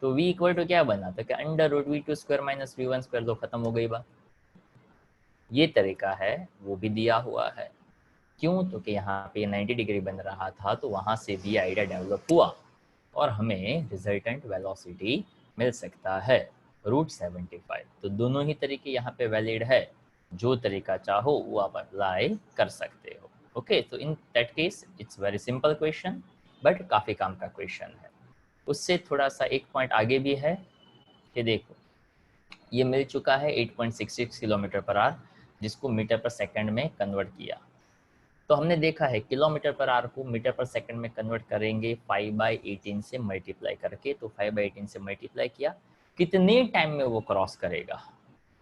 तो v इक्वल टू क्या बना तो क्या √v2² माइनस v1², तो खत्म हो गई बात। ये तरीका है वो भी दिया हुआ है। क्यों तो कि यहाँ पे 90 डिग्री बन रहा था, तो वहाँ से भी आइडिया डेवलप हुआ और हमें रिजल्टेंट वेलोसिटी मिल सकता है √75। तो दोनों ही तरीके यहाँ पे वैलिड है, जो तरीका चाहो वो आप अप्लाई कर सकते हो। ओके तो in that case it's very simple question, but काफ़ी काम का क्वेश्चन है। उससे थोड़ा सा एक पॉइंट आगे भी है कि देखो ये मिल चुका है 8.66 किलोमीटर पर आवर, जिसको मीटर पर सेकंड में कन्वर्ट किया। तो हमने देखा है किलोमीटर पर आवर को मीटर पर सेकंड में कन्वर्ट करेंगे 5/18 से मल्टीप्लाई करके। तो 5/18 से मल्टीप्लाई किया, कितने टाइम में वो क्रॉस करेगा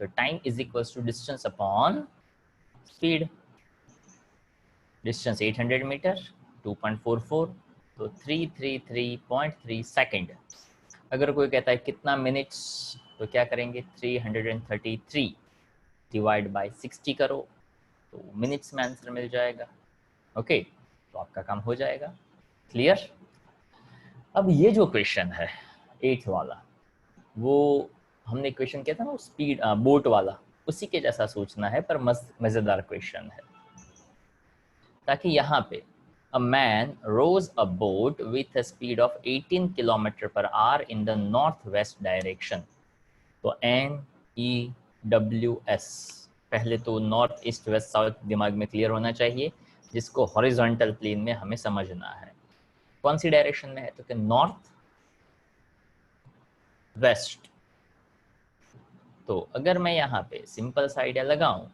तो time is equals to distance upon speed. Distance 800 metre, 2.44, तो 333.3 सेकेंड। अगर कोई कहता है कितना मिनट्स, तो क्या करेंगे, 333 डिवाइड बाय 60 करो, तो मिनट्स में आंसर मिल जाएगा। ओके, तो आपका काम हो जाएगा। क्लियर? अब ये जो क्वेश्चन है 8th वाला, वो हमने क्वेश्चन किया था ना स्पीड बोट वाला, उसी के जैसा सोचना है, पर मजेदार क्वेश्चन है। ताकि यहाँ पे a man rows a boat with a speed of 18 km/h in the northwest direction। तो NEWS, पहले तो नॉर्थ ईस्ट वेस्ट साउथ दिमाग में क्लियर होना चाहिए, जिसको हॉरिजॉन्टल प्लेन में हमें समझना है। कौन सी डायरेक्शन में है, तो कि नॉर्थ वेस्ट। तो अगर मैं यहाँ पे सिंपल सा आइडिया लगाऊं,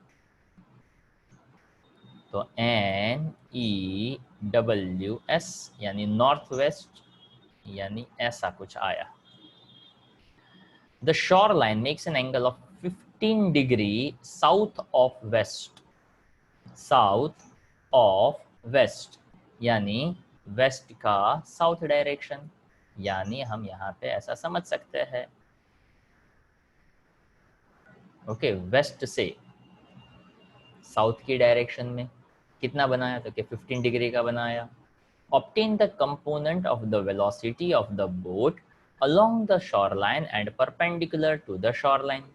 तो NEWS यानी नॉर्थ वेस्ट, यानी ऐसा कुछ आया। The shoreline makes an angle of 15 degree south of west, south of west यानी वेस्ट का साउथ डायरेक्शन, यानी हम यहाँ पे ऐसा समझ सकते हैं। ओके, वेस्ट से साउथ की डायरेक्शन में कितना बनाया, तो कि 15 डिग्री का बनाया। Obtain the component of the velocity of the boat along the shoreline and perpendicular to the shoreline।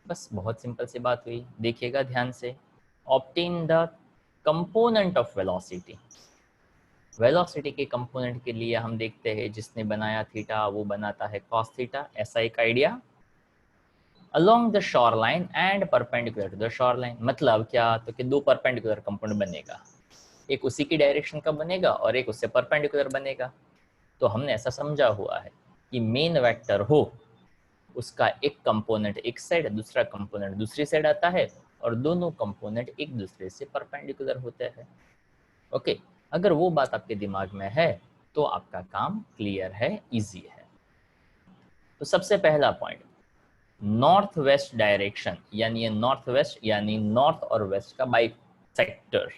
बस बहुत सिंपल सी बात हुई, देखिएगा ध्यान से। Obtain the component of velocity, velocity के कंपोनेंट के लिए हम देखते हैं जिसने बनाया थीटा वो बनाता है cos थीटा, ऐसा एक idea. Along the shoreline and perpendicular to the shoreline, मतलब क्या, तो कि दो परपेंडिकुलर कंपोनेंट बनेगा, एक उसी की डायरेक्शन का बनेगा और एक उससे परपेंडिकुलर बनेगा। तो हमने ऐसा समझा हुआ है कि मेन वेक्टर हो, उसका एक कंपोनेंट एक साइड, दूसरा कंपोनेंट दूसरी साइड आता है, और दोनों कंपोनेंट एक दूसरे से परपेंडिकुलर होते हैं। ओके, अगर वो बात आपके दिमाग में है तो आपका काम क्लियर है, इजी है। तो सबसे पहला पॉइंट, नॉर्थ वेस्ट डायरेक्शन, यानी ये नॉर्थ वेस्ट यानी नॉर्थ और वेस्ट का बाइसेक्टर।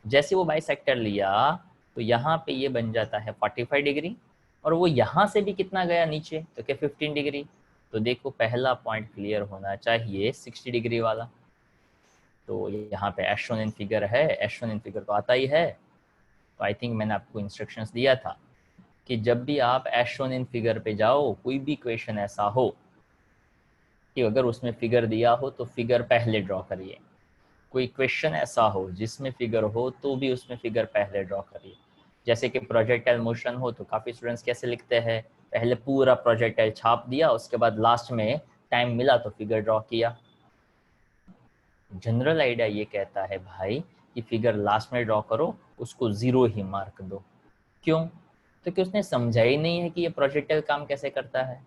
जैसे वो बाइसेक्टर लिया तो यहाँ पे ये बन जाता है 45 डिग्री, और वो यहाँ से भी कितना गया नीचे, तो क्या 15 डिग्री। तो देखो पहला पॉइंट क्लियर होना चाहिए 60 डिग्री वाला। तो यहाँ पे एज शोन इन फिगर है, एज शोन इन फिगर तो आता ही है। तो आई थिंक मैंने आपको इंस्ट्रक्शंस दिया था कि जब भी आप एज शोन इन फिगर पे जाओ, कोई भी क्वेश्चन ऐसा हो कि अगर उसमें फिगर दिया हो तो फिगर पहले ड्रॉ करिए। कोई क्वेश्चन ऐसा हो जिसमें फिगर हो तो भी उसमें फिगर पहले ड्रॉ करिए। जैसे कि प्रोजेक्टाइल मोशन हो तो काफ़ी स्टूडेंट्स कैसे लिखते हैं, पहले पूरा प्रोजेक्टाइल छाप दिया, उसके बाद लास्ट में टाइम मिला तो फिगर ड्रॉ किया। जनरल आइडिया ये कहता है भाई कि फिगर लास्ट में ड्रॉ करो, उसको 0 ही मार्क दो। क्यों, तो कि उसने समझा ही नहीं है कि ये प्रोजेक्टाइल काम कैसे करता है।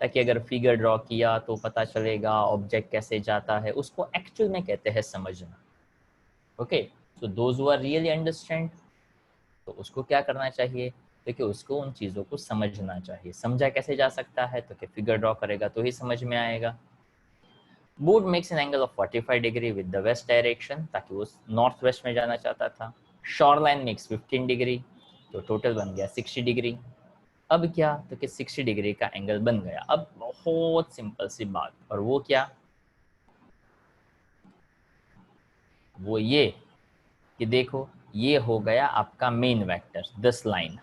ताकि अगर फिगर ड्रॉ किया तो पता चलेगा ऑब्जेक्ट कैसे जाता है, उसको एक्चुअल में कहते हैं समझना। Okay, so those who are really understand, तो उसको क्या करना चाहिए, देखिए उसको उन चीज़ों को समझना चाहिए। समझा कैसे जा सकता है, तो कि फिगर ड्रॉ करेगा तो ही समझ में आएगा। Boat makes an angle of 45 degree with the west direction, ताकि वो नॉर्थ वेस्ट में जाना चाहता था। शॉर लाइन मेक्स 15 डिग्री, तो टोटल बन गया 60 डिग्री। अब क्या, तो कि 60 डिग्री का एंगल बन गया। अब बहुत सिंपल सी बात, और वो क्या, वो ये कि देखो ये हो गया आपका मेन वेक्टर 10 लाइन।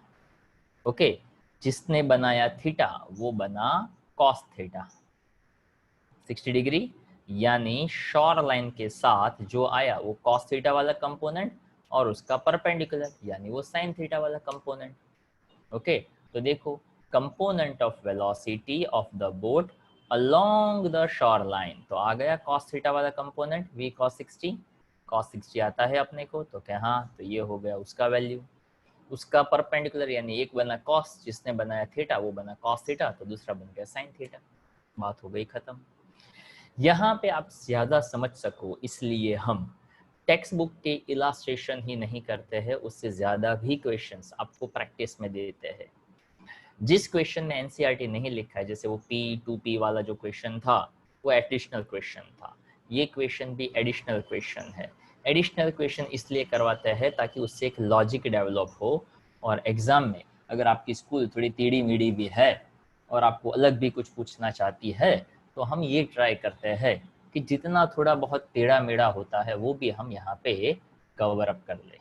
ओके, जिसने बनाया थीटा वो बना कॉस थीटा 60 डिग्री, यानी शॉर लाइन के साथ जो आया वो कॉस थीटा वाला कंपोनेंट, और उसका परपेंडिकुलर यानी वो साइन थीटा वाला कंपोनेंट। ओके, तो देखो component of velocity of the boat along the sure line, तो आ गया cos थीटा वाला कंपोनेंट v cos 60 आता है अपने को, तो क्या, हाँ, तो ये हो गया उसका वैल्यू। उसका परपेंडिकुलर यानी एक बना cos, जिसने बनाया थीटा वो बना cos थीटा, तो दूसरा बन गया sin थीटा। बात हो गई खत्म। यहाँ पे आप ज्यादा समझ सको इसलिए हम टेक्स्ट बुक के इलास्ट्रेशन ही नहीं करते हैं, उससे ज्यादा भी क्वेश्चंस आपको प्रैक्टिस में देते हैं। जिस क्वेश्चन में एनसीईआरटी नहीं लिखा है, जैसे वो P2P वाला जो क्वेश्चन था, वो एडिशनल क्वेश्चन था। ये क्वेश्चन भी एडिशनल क्वेश्चन है। एडिशनल क्वेश्चन इसलिए करवाते हैं ताकि उससे एक लॉजिक डेवलप हो, और एग्जाम में अगर आपकी स्कूल थोड़ी टेढ़ी मेढ़ी भी है और आपको अलग भी कुछ पूछना चाहती है, तो हम ये ट्राई करते हैं कि जितना थोड़ा बहुत टेढ़ा मेढ़ा होता है वो भी हम यहाँ पे कवर अप कर लें,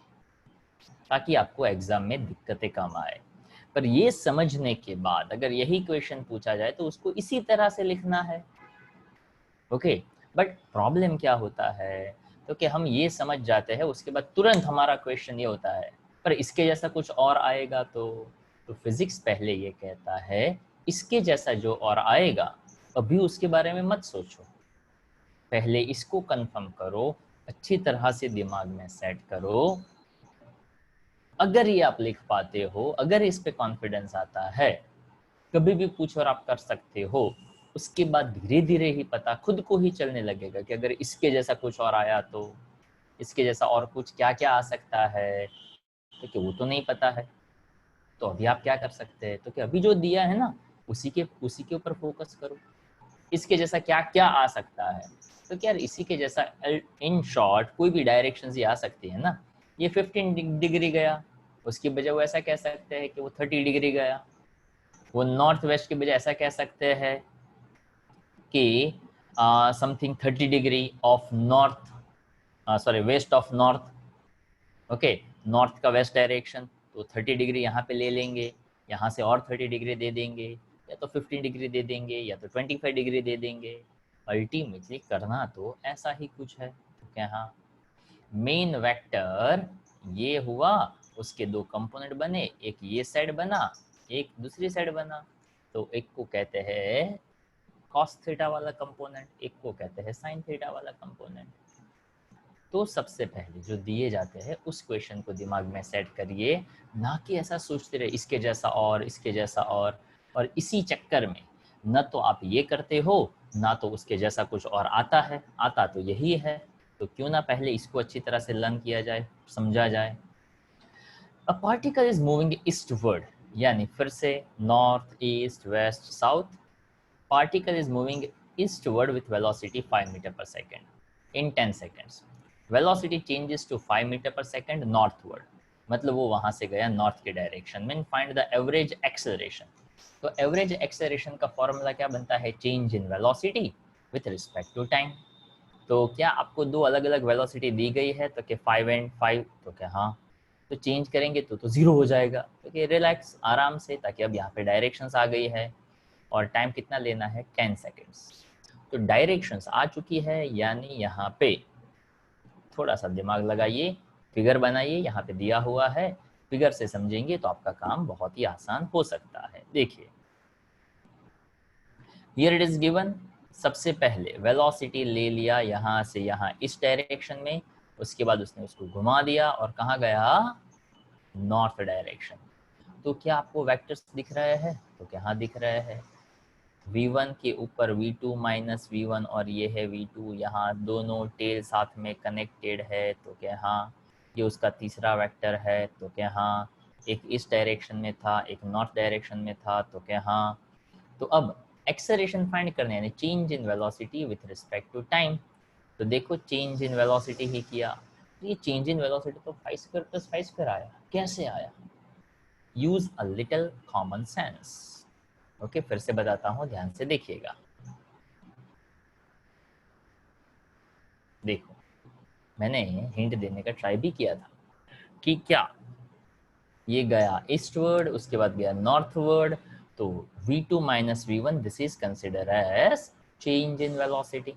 ताकि आपको एग्जाम में दिक्कतें कम आए। पर ये समझने के बाद अगर यही क्वेश्चन पूछा जाए तो उसको इसी तरह से लिखना है, ओके। बट प्रॉब्लम क्या होता है, तो कि हम ये समझ जाते हैं, उसके बाद तुरंत हमारा क्वेश्चन ये होता है पर इसके जैसा कुछ और आएगा तो फिजिक्स पहले ये कहता है इसके जैसा जो और आएगा अभी उसके बारे में मत सोचो, पहले इसको कंफर्म करो, अच्छी तरह से दिमाग में सेट करो। अगर ये आप लिख पाते हो, अगर इस पे कॉन्फिडेंस आता है, कभी भी पूछो और आप कर सकते हो, उसके बाद धीरे धीरे ही पता खुद को ही चलने लगेगा कि अगर इसके जैसा कुछ और आया तो इसके जैसा और कुछ क्या क्या आ सकता है, तो कि वो तो नहीं पता है। तो अभी आप क्या कर सकते हैं, तो कि अभी जो दिया है ना उसी के ऊपर फोकस करो। इसके जैसा क्या क्या आ सकता है, तो क्या इसी के जैसा इन शॉर्ट कोई भी डायरेक्शन ही आ सकती है ना। ये 15 डिग्री गया, उसकी बजाय वो ऐसा कह सकते हैं कि वो 30 डिग्री गया। वो नॉर्थ वेस्ट के बजाय ऐसा कह सकते हैं कि something 30 degree of north, sorry west of north, okay. North का वेस्ट डायरेक्शन, तो 30 डिग्री यहाँ पे ले लेंगे, यहाँ से और 30 डिग्री दे देंगे, या तो 15 डिग्री दे देंगे या तो 25 डिग्री दे देंगे। अल्टीमेटली करना तो ऐसा ही कुछ है। तो क्या, हाँ, मेन वेक्टर ये हुआ, उसके दो कंपोनेंट बने, एक ये साइड बना एक दूसरी साइड बना। तो एक को कहते हैं कॉस थीटा वाला कंपोनेंट, एक को कहते हैं साइन थीटा वाला कंपोनेंट। तो सबसे पहले जो दिए जाते हैं उस क्वेश्चन को दिमाग में सेट करिए, ना कि ऐसा सोचते रहे इसके जैसा और इसके जैसा और इसी चक्कर में न तो आप ये करते हो ना तो उसके जैसा कुछ और आता है, आता तो यही है। तो क्यों ना पहले इसको अच्छी तरह से लर्न किया जाए, समझा जाए। A particle is moving eastward, यानी फिर से north east west south, particle is moving eastward with velocity 5 meter per second in 10 seconds. Velocity changes to 5 meter per second northward, मतलब वो वहां से गया नॉर्थ के डायरेक्शन में। फाइंड द एवरेज एक्सेलरेशन, तो एवरेज एक्सेलरेशन का फॉर्मूला क्या बनता है, change in velocity with respect to time. तो क्या आपको दो अलग अलग वेलोसिटी दी गई है, तो क्या 5 and 5, तो क्या हाँ, तो चेंज करेंगे तो 0 हो जाएगा। तो क्या रिलैक्स आराम से, ताकि अब यहाँ पे डायरेक्शंस आ गई है और टाइम कितना लेना है 10 सेकेंड्स। तो डायरेक्शंस आ चुकी है, यानी यहाँ पे थोड़ा सा दिमाग लगाइए, फिगर बनाइए, यहाँ पे दिया हुआ है, फिगर से समझेंगे तो आपका काम बहुत ही आसान हो सकता है। देखिए हियर इट इज गिवन, सबसे पहले वेलोसिटी ले लिया यहाँ से यहाँ इस डायरेक्शन में, उसके बाद उसने उसको घुमा दिया और कहाँ गया, नॉर्थ डायरेक्शन। तो क्या आपको वेक्टर्स दिख रहे हैं, तो क्या हाँ दिख रहे हैं। v1 के ऊपर v2 माइनस v1 और ये है v2, यहाँ दोनों टेल साथ में कनेक्टेड है, तो क्या हाँ ये उसका तीसरा वेक्टर है। तो क्या हाँ एक इस डायरेक्शन में था एक नॉर्थ डायरेक्शन में था, तो क्या हाँ। तो अब एक्सेलरेशन फाइंड करने, यानी change in velocity with respect to time. तो देखो चेंज इन वेलोसिटी ही किया, तो ये चेंज इन वेलोसिटी तो 5 स्क्वायर प्लस 5 स्क्वायर आया। कैसे आया, use a little common sense. Okay, फिर से बताता हूँ, ध्यान से देखिएगा। देखो मैंने हिंट देने का ट्राई भी किया था कि क्या ये गया ईस्टवर्ड, उसके बाद गया नॉर्थवर्ड, तो v2 minus v1 this is consider as change in velocity,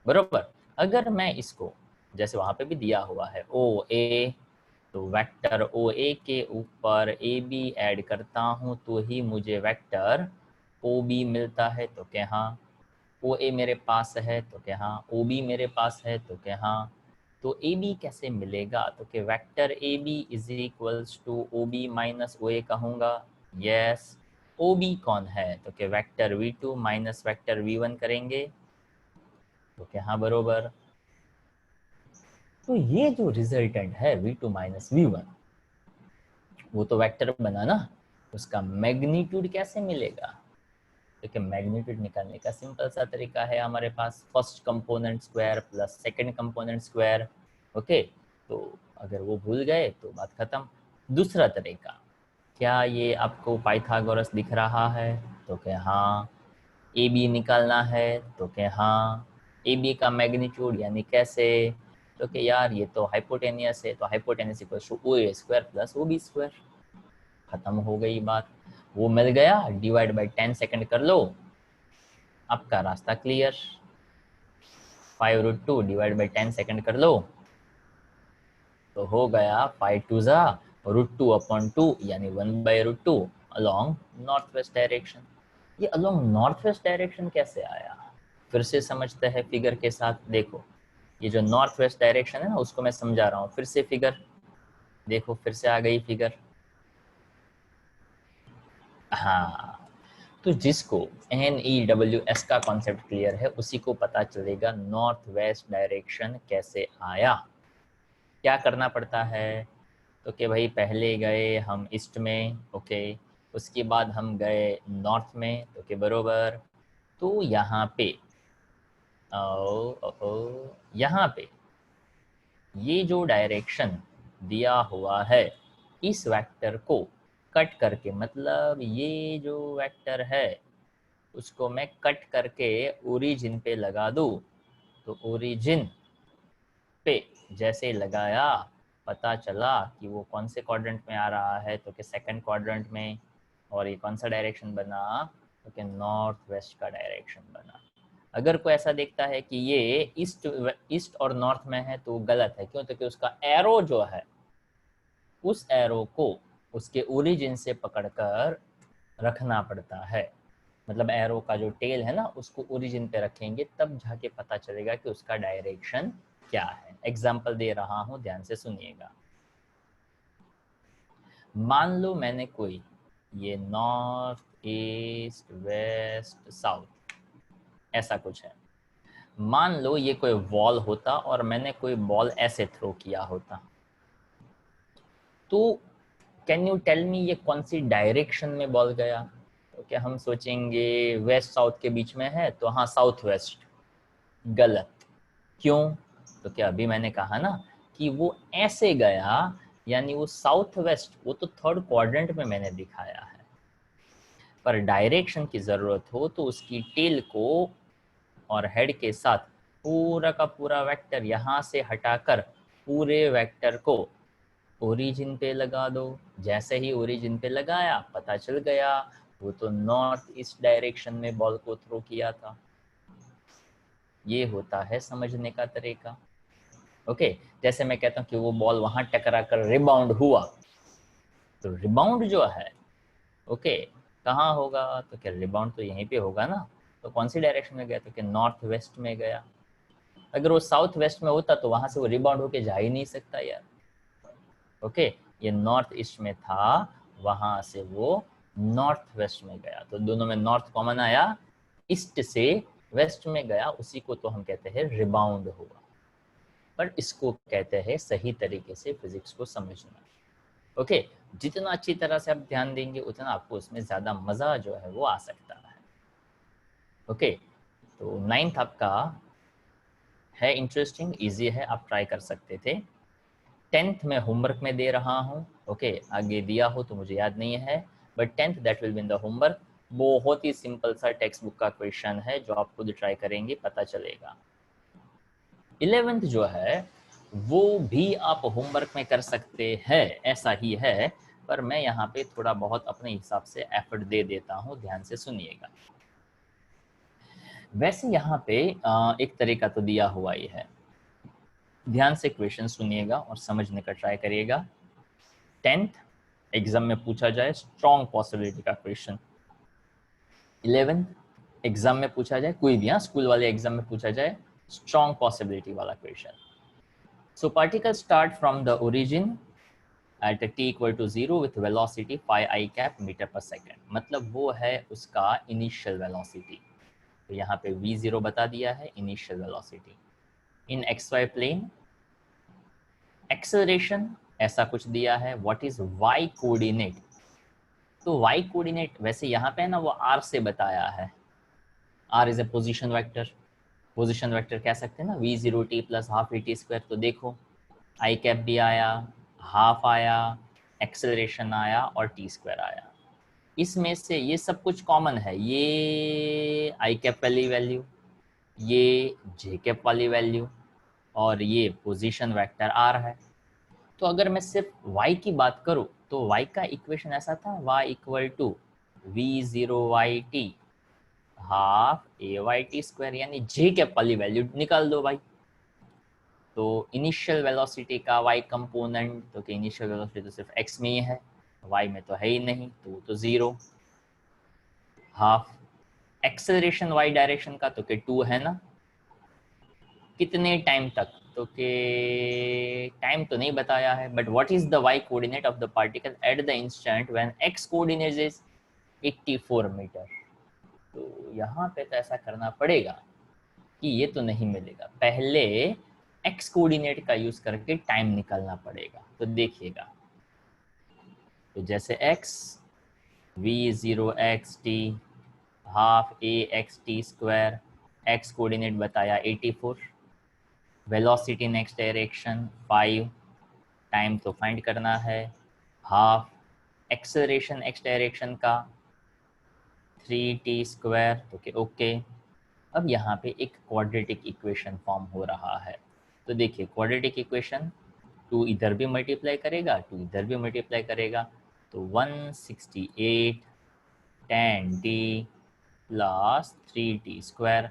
बरोबर। अगर मैं इसको जैसे वहां पे भी दिया हुआ है ओ ए, तो वेक्टर ओ ए के ऊपर ए बी ऐड करता हूँ तो ही मुझे वेक्टर ओ बी मिलता है। तो क्या हाँ, ओ ए मेरे पास है, तो क्या हाँ ओ बी मेरे पास है, तो क्या हाँ। तो ए बी कैसे मिलेगा, तो कि vector A B is equals to O B minus O A कहूँगा। यस, ओ बी कौन है, तो कि vector V two minus vector V one करेंगे, तो क्या हाँ बरोबर। तो ये जो रिजल्टेंट है v2 to minus we one, वो तो वेक्टर बना ना, उसका मैग्नीट्यूड कैसे मिलेगा, देखिए मैग्नीट्यूड निकालने का सिंपल सा तरीका है हमारे पास, first component square plus second component square. Okay, तो अगर वो भूल गए तो बात खत्म। दूसरा तरीका, क्या ये आपको पाइथागोरस दिख रहा है? तो क्या हाँ। ए बी निकालना है? तो क्या हाँ। ए बी का मैग्नीट्यूड यानी कैसे? तो कि यार ये तो हाइपोटेनियस है, तो hypotenuse equals to O A square plus O B square. खत्म हो गई बात, वो मिल गया, डिवाइड बाई 10 सेकंड कर लो, आपका रास्ता क्लियर। 5√2 डिवाइड बाई 10 सेकंड कर लो, तो हो गया 5 2 ज़ा √2 अपॉन 2 यानी 1/√2 अलॉन्ग नॉर्थ वेस्ट डायरेक्शन। ये अलॉन्ग नॉर्थ वेस्ट डायरेक्शन कैसे आया? फिर से समझते हैं फिगर के साथ। देखो ये जो नॉर्थ वेस्ट डायरेक्शन है ना, उसको मैं समझा रहा हूँ। फिर से फिगर देखो, फिर से आ गई फिगर। हाँ, तो जिसको NEWS का कॉन्सेप्ट क्लियर है उसी को पता चलेगा नॉर्थ वेस्ट डायरेक्शन कैसे आया। क्या करना पड़ता है? तो कि भाई पहले गए हम ईस्ट में, ओके, उसके बाद हम गए नॉर्थ में, ओके बरोबर। तो यहाँ पे यहाँ पे ये जो डायरेक्शन दिया हुआ है, इस वेक्टर को कट करके, मतलब ये जो वेक्टर है उसको मैं कट करके ओरिजिन पे लगा दूँ, तो ओरिजिन पे जैसे लगाया, पता चला कि वो कौन से क्वाड्रेंट में आ रहा है, तो कि सेकंड क्वाड्रेंट में। और ये कौन सा डायरेक्शन बना? तो कि नॉर्थ वेस्ट का डायरेक्शन बना। अगर कोई ऐसा देखता है कि ये ईस्ट और नॉर्थ में है तो गलत है। क्यों? तो कि उसका एरो जो है, उस एरो को उसके ओरिजिन से पकड़कर रखना पड़ता है। मतलब एरो का जो टेल है ना, उसको ओरिजिन पे रखेंगे तब जाके पता चलेगा कि उसका डायरेक्शन क्या है। एग्जाम्पल दे रहा हूं, ध्यान से सुनिएगा। मान लो मैंने कोई ये नॉर्थ ईस्ट वेस्ट साउथ ऐसा कुछ है, मान लो ये कोई वॉल होता और मैंने कोई बॉल ऐसे थ्रो किया होता, तो कैन यू टेल मी ये कौन सी डायरेक्शन में बॉल गया? तो क्या हम सोचेंगे वेस्ट साउथ के बीच में है, तो हाँ साउथ वेस्ट। गलत। क्यों? तो क्या अभी मैंने कहा ना कि वो ऐसे गया, यानी वो साउथ वेस्ट, वो तो थर्ड क्वाड्रेंट में मैंने दिखाया है। पर डायरेक्शन की ज़रूरत हो तो उसकी टेल को और हेड के साथ पूरा का पूरा वेक्टर यहाँ से हटाकर पूरे वेक्टर को ओरिजिन पे लगा दो। जैसे ही ओरिजिन पे लगाया, पता चल गया वो तो नॉर्थ ईस्ट डायरेक्शन में बॉल को थ्रो किया था। ये होता है समझने का तरीका। ओके, जैसे मैं कहता हूँ कि वो बॉल वहां टकरा कर रिबाउंड हुआ, तो रिबाउंड जो है, ओके, कहाँ होगा? तो क्या रिबाउंड तो यहीं पे होगा ना। तो कौन सी डायरेक्शन में गया? तो क्या नॉर्थ वेस्ट में गया। अगर वो साउथ वेस्ट में होता तो वहां से वो रिबाउंड होके जा ही नहीं सकता यार। ओके, ये नॉर्थ ईस्ट में था, वहां से वो नॉर्थ वेस्ट में गया, तो दोनों में नॉर्थ कॉमन आया, ईस्ट से वेस्ट में गया, उसी को तो हम कहते हैं रिबाउंड हुआ। पर इसको कहते हैं सही तरीके से फिजिक्स को समझना। ओके, जितना अच्छी तरह से आप ध्यान देंगे उतना आपको उसमें ज़्यादा मज़ा जो है वो आ सकता है। ओके, तो 9th आपका है इंटरेस्टिंग, इजी है, आप ट्राई कर सकते थे। 10th में होमवर्क में दे रहा हूँ। ओके, आगे दिया हो तो मुझे याद नहीं है, but 10th that will be in the homework. बहुत ही सिंपल सा टेक्स्ट बुक का क्वेश्चन है, जो आप खुद ट्राई करेंगे पता चलेगा। 11th जो है वो भी आप होमवर्क में कर सकते हैं, ऐसा ही है, पर मैं यहाँ पे थोड़ा बहुत अपने हिसाब से एफर्ट दे देता हूँ, ध्यान से सुनिएगा। वैसे यहाँ पे एक तरीका तो दिया हुआ ही है, ध्यान से क्वेश्चन सुनिएगा और समझने का ट्राई करिएगा। 10th एग्जाम में पूछा जाए स्ट्रॉन्ग पॉसिबिलिटी का क्वेश्चन, 11th एग्जाम में पूछा जाए, कोई भी स्कूल वाले एग्जाम में पूछा जाए स्ट्रॉन्ग पॉसिबिलिटी वाला question. So particles start from the origin at t equal to 0 with velocity phi I cap meter per second। मतलब वो है उसका इनिशियल वेलोसिटी। तो यहाँ पे v0 बता दिया है, इनिशियल वेलोसिटी। इन xy प्लेन एक्सेलरेशन ऐसा कुछ दिया है, व्हाट इज y कोऑर्डिनेट, तो y कोऑर्डिनेट वैसे यहाँ पे है ना, वो r से बताया है। r is a position vector, position vector कह सकते हैं ना, v0t plus half et square. तो देखो आई कैप भी आया, हाफ आया, एक्सेलरेशन आया और टी स्क्वायर आया। इसमें से ये सब कुछ कॉमन है, ये आई कैप वाली वैल्यू, ये जे कैप वाली वैल्यू और ये पोजीशन वेक्टर आर है। तो अगर मैं सिर्फ y की बात करूं तो y का इक्वेशन ऐसा था, y equal to v0yt half A Y T square, यानी जे कैप वाली वैल्यू निकाल दो भाई। तो इनिशियल वेलोसिटी का y कंपोनेंट, तो कि इनिशियल वेलोसिटी तो सिर्फ x में ही है, y में तो है ही नहीं, तो वो तो 0। हाफ एक्सेलरेशन y डायरेक्शन का तो कि 2 है ना, कितने टाइम तक, तो कि टाइम तो नहीं बताया है, but what is the y coordinate of the particle at the instant when x coordinate is 84 metre. तो यहाँ पे तो ऐसा करना पड़ेगा कि ये तो नहीं मिलेगा, पहले x कोऑर्डिनेट का यूज करके टाइम निकालना पड़ेगा। तो देखिएगा, तो जैसे x v0xt half A X T square, x coordinate बताया 84, वेलोसिटी नेक्स्ट डायरेक्शन 5, टाइम तो फाइंड करना है, हाफ एक्सेलरेशन एक्स डायरेक्शन का 3t स्क्वायर, तो कि ओके। अब यहाँ पे एक क्वाड्रेटिक इक्वेशन फॉर्म हो रहा है। तो देखिए क्वाड्रेटिक इक्वेशन, 2 इधर भी मल्टीप्लाई करेगा, 2 इधर भी मल्टीप्लाई करेगा, तो 168 10t प्लस 3t स्क्वायर,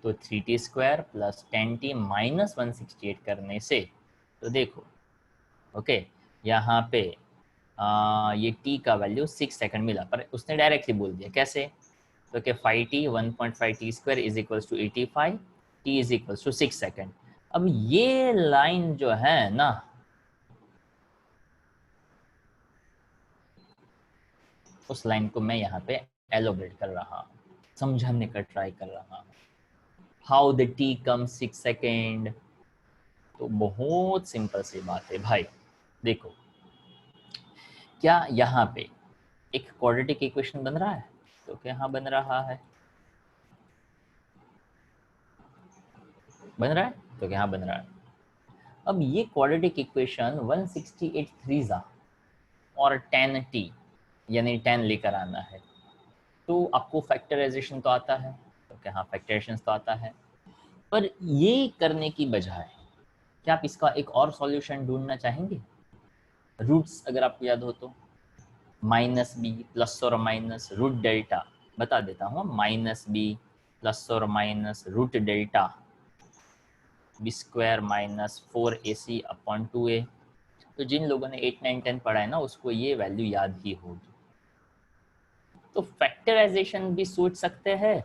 तो 3t square plus 10t minus 168 करने से, तो देखो ओके यहाँ पे ये t का वैल्यू 6 सेकंड मिला, पर उसने डायरेक्टली बोल दिया कैसे, तो कि 5t 1.5t square is equals to 85, t is equals to 6 second. अब ये लाइन जो है ना, उस लाइन को मैं यहाँ पे एलोबरेट कर रहा हूँ, समझाने का ट्राई कर रहा हूँ। How the t come 6 second, तो बहुत सिंपल सी बात है भाई। देखो क्या यहाँ पे एक क्वाड्रेटिक इक्वेशन बन रहा है, तो क्या यहाँ बन रहा है, बन रहा है, तो यहाँ बन रहा है। अब ये क्वाड्रेटिक इक्वेशन 168 थ्रीजा और 10t यानी 10 लेकर आना है, तो आपको फैक्टराइजेशन तो आता है, तो क्या हाँ फैक्टराइजेशन तो आता है, पर ये करने की बजाय क्या आप इसका एक और सॉल्यूशन ढूंढना चाहेंगे। रूट्स अगर आपको याद हो तो माइनस बी प्लस और माइनस रूट डेल्टा, बता देता हूँ, माइनस बी प्लस और minus root delta B square minus 4ac upon 2a। तो जिन लोगों ने 8, 9, 10 पढ़ा है ना, उसको ये वैल्यू याद ही होगी। तो फैक्टराइजेशन भी सोच सकते हैं,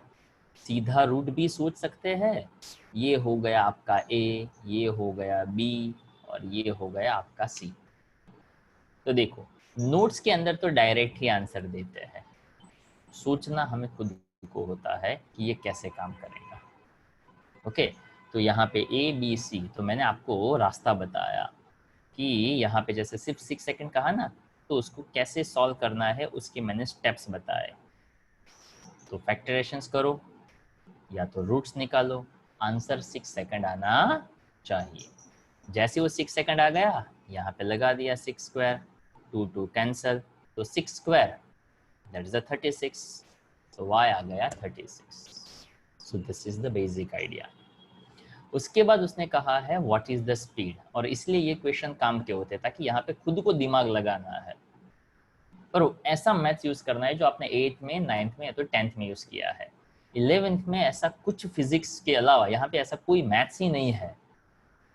सीधा रूट भी सोच सकते हैं। ये हो गया आपका a, ये हो गया b और ये हो गया आपका c। तो देखो नोट्स के अंदर तो डायरेक्ट ही आंसर देते हैं, सोचना हमें खुद को होता है कि ये कैसे काम करेगा। ओके, तो यहाँ पे ए बी सी, तो मैंने आपको रास्ता बताया कि यहाँ पे जैसे सिर्फ 6 सेकंड कहा ना, तो उसको कैसे सॉल्व करना है उसके मैंने स्टेप्स बताए। तो फैक्टराइजेशंस करो या तो रूट्स निकालो, आंसर 6 सेकंड आना चाहिए। जैसे वो 6 सेकंड आ गया, यहाँ पे लगा दिया 6 स्क्वायर, 2 2 कैंसल, तो 6 स्क्वायर दैट इज 36, तो y आ गया 36। सो this is the basic idea. उसके बाद उसने कहा है व्हाट इज द स्पीड, और इसलिए ये क्वेश्चन काम के होते हैं ताकि यहाँ पे खुद को दिमाग लगाना है, पर ऐसा मैथ्स यूज करना है जो आपने 8th में 9th में या तो 10th में यूज किया है। 11th में ऐसा कुछ फिजिक्स के अलावा यहाँ पे ऐसा कोई मैथ्स ही नहीं है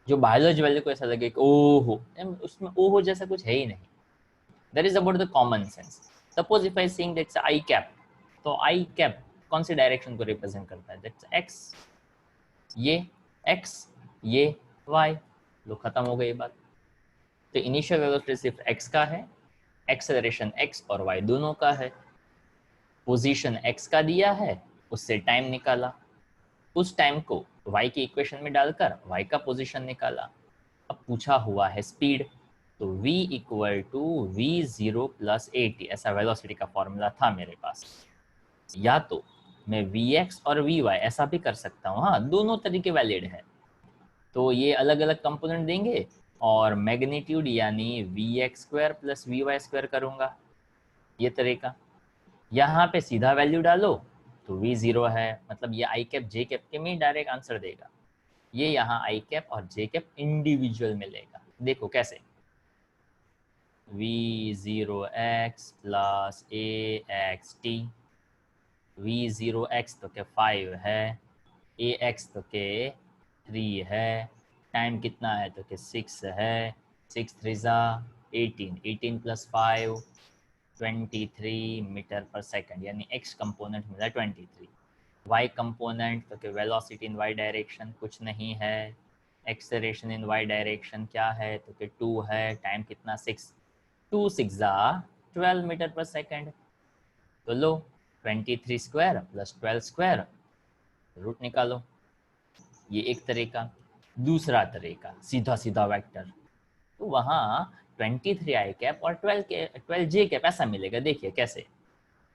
जो बायोलॉजी वाले को ऐसा लगे कि ओहो, उसमें ओहो जैसा कुछ है ही नहीं। That is about the common sense. Suppose if I saying that's I cap, तो आई कैप कौन सी डायरेक्शन को रिप्रेजेंट करता है, दैट्स एक्स, ये x, ये y, लो खत्म हो गई बात। तो इनिशियल वेलोसिटी सिर्फ x का है, एक्सेलरेशन x और y दोनों का है, पोजीशन x का दिया है, उससे टाइम निकाला, उस टाइम को y की इक्वेशन में डालकर y का पोजीशन निकाला। अब पूछा हुआ है स्पीड, तो v equal to v0 plus at, ऐसा वेलोसिटी का फॉर्मूला था मेरे पास। या तो मैं vx और vy ऐसा भी कर सकता हूँ, हाँ दोनों तरीके वैलिड है। तो ये अलग अलग कंपोनेंट देंगे और मैग्नीट्यूड यानी vx square plus vy square करूँगा, ये तरीका। यहाँ पे सीधा वैल्यू डालो तो v0 है, मतलब ये आई कैप जे कैप के में डायरेक्ट आंसर देगा। ये यहाँ आई कैप और जे कैप इंडिविजुअल मिलेगा। देखो कैसे, v0x प्लस axt, v0x तो के 5 है, ax तो के 3 है, टाइम कितना है तो के 6 है, 6 3 18, 18 प्लस 5 23 मीटर पर सेकंड, यानी x कंपोनेंट मिला 23। y कंपोनेंट तो कि वेलोसिटी इन y डायरेक्शन कुछ नहीं है, एक्सेलरेशन इन y डायरेक्शन क्या है तो कि 2 है, टाइम कितना 6, 2 6 12 मीटर पर सेकंड। तो लो 23 स्क्वायर प्लस 12 स्क्वायर, रूट निकालो। ये एक तरीका। दूसरा तरीका सीधा सीधा वेक्टर, तो वहाँ 23 आई कैप और 12 जे कैप ऐसा मिलेगा। देखिए कैसे,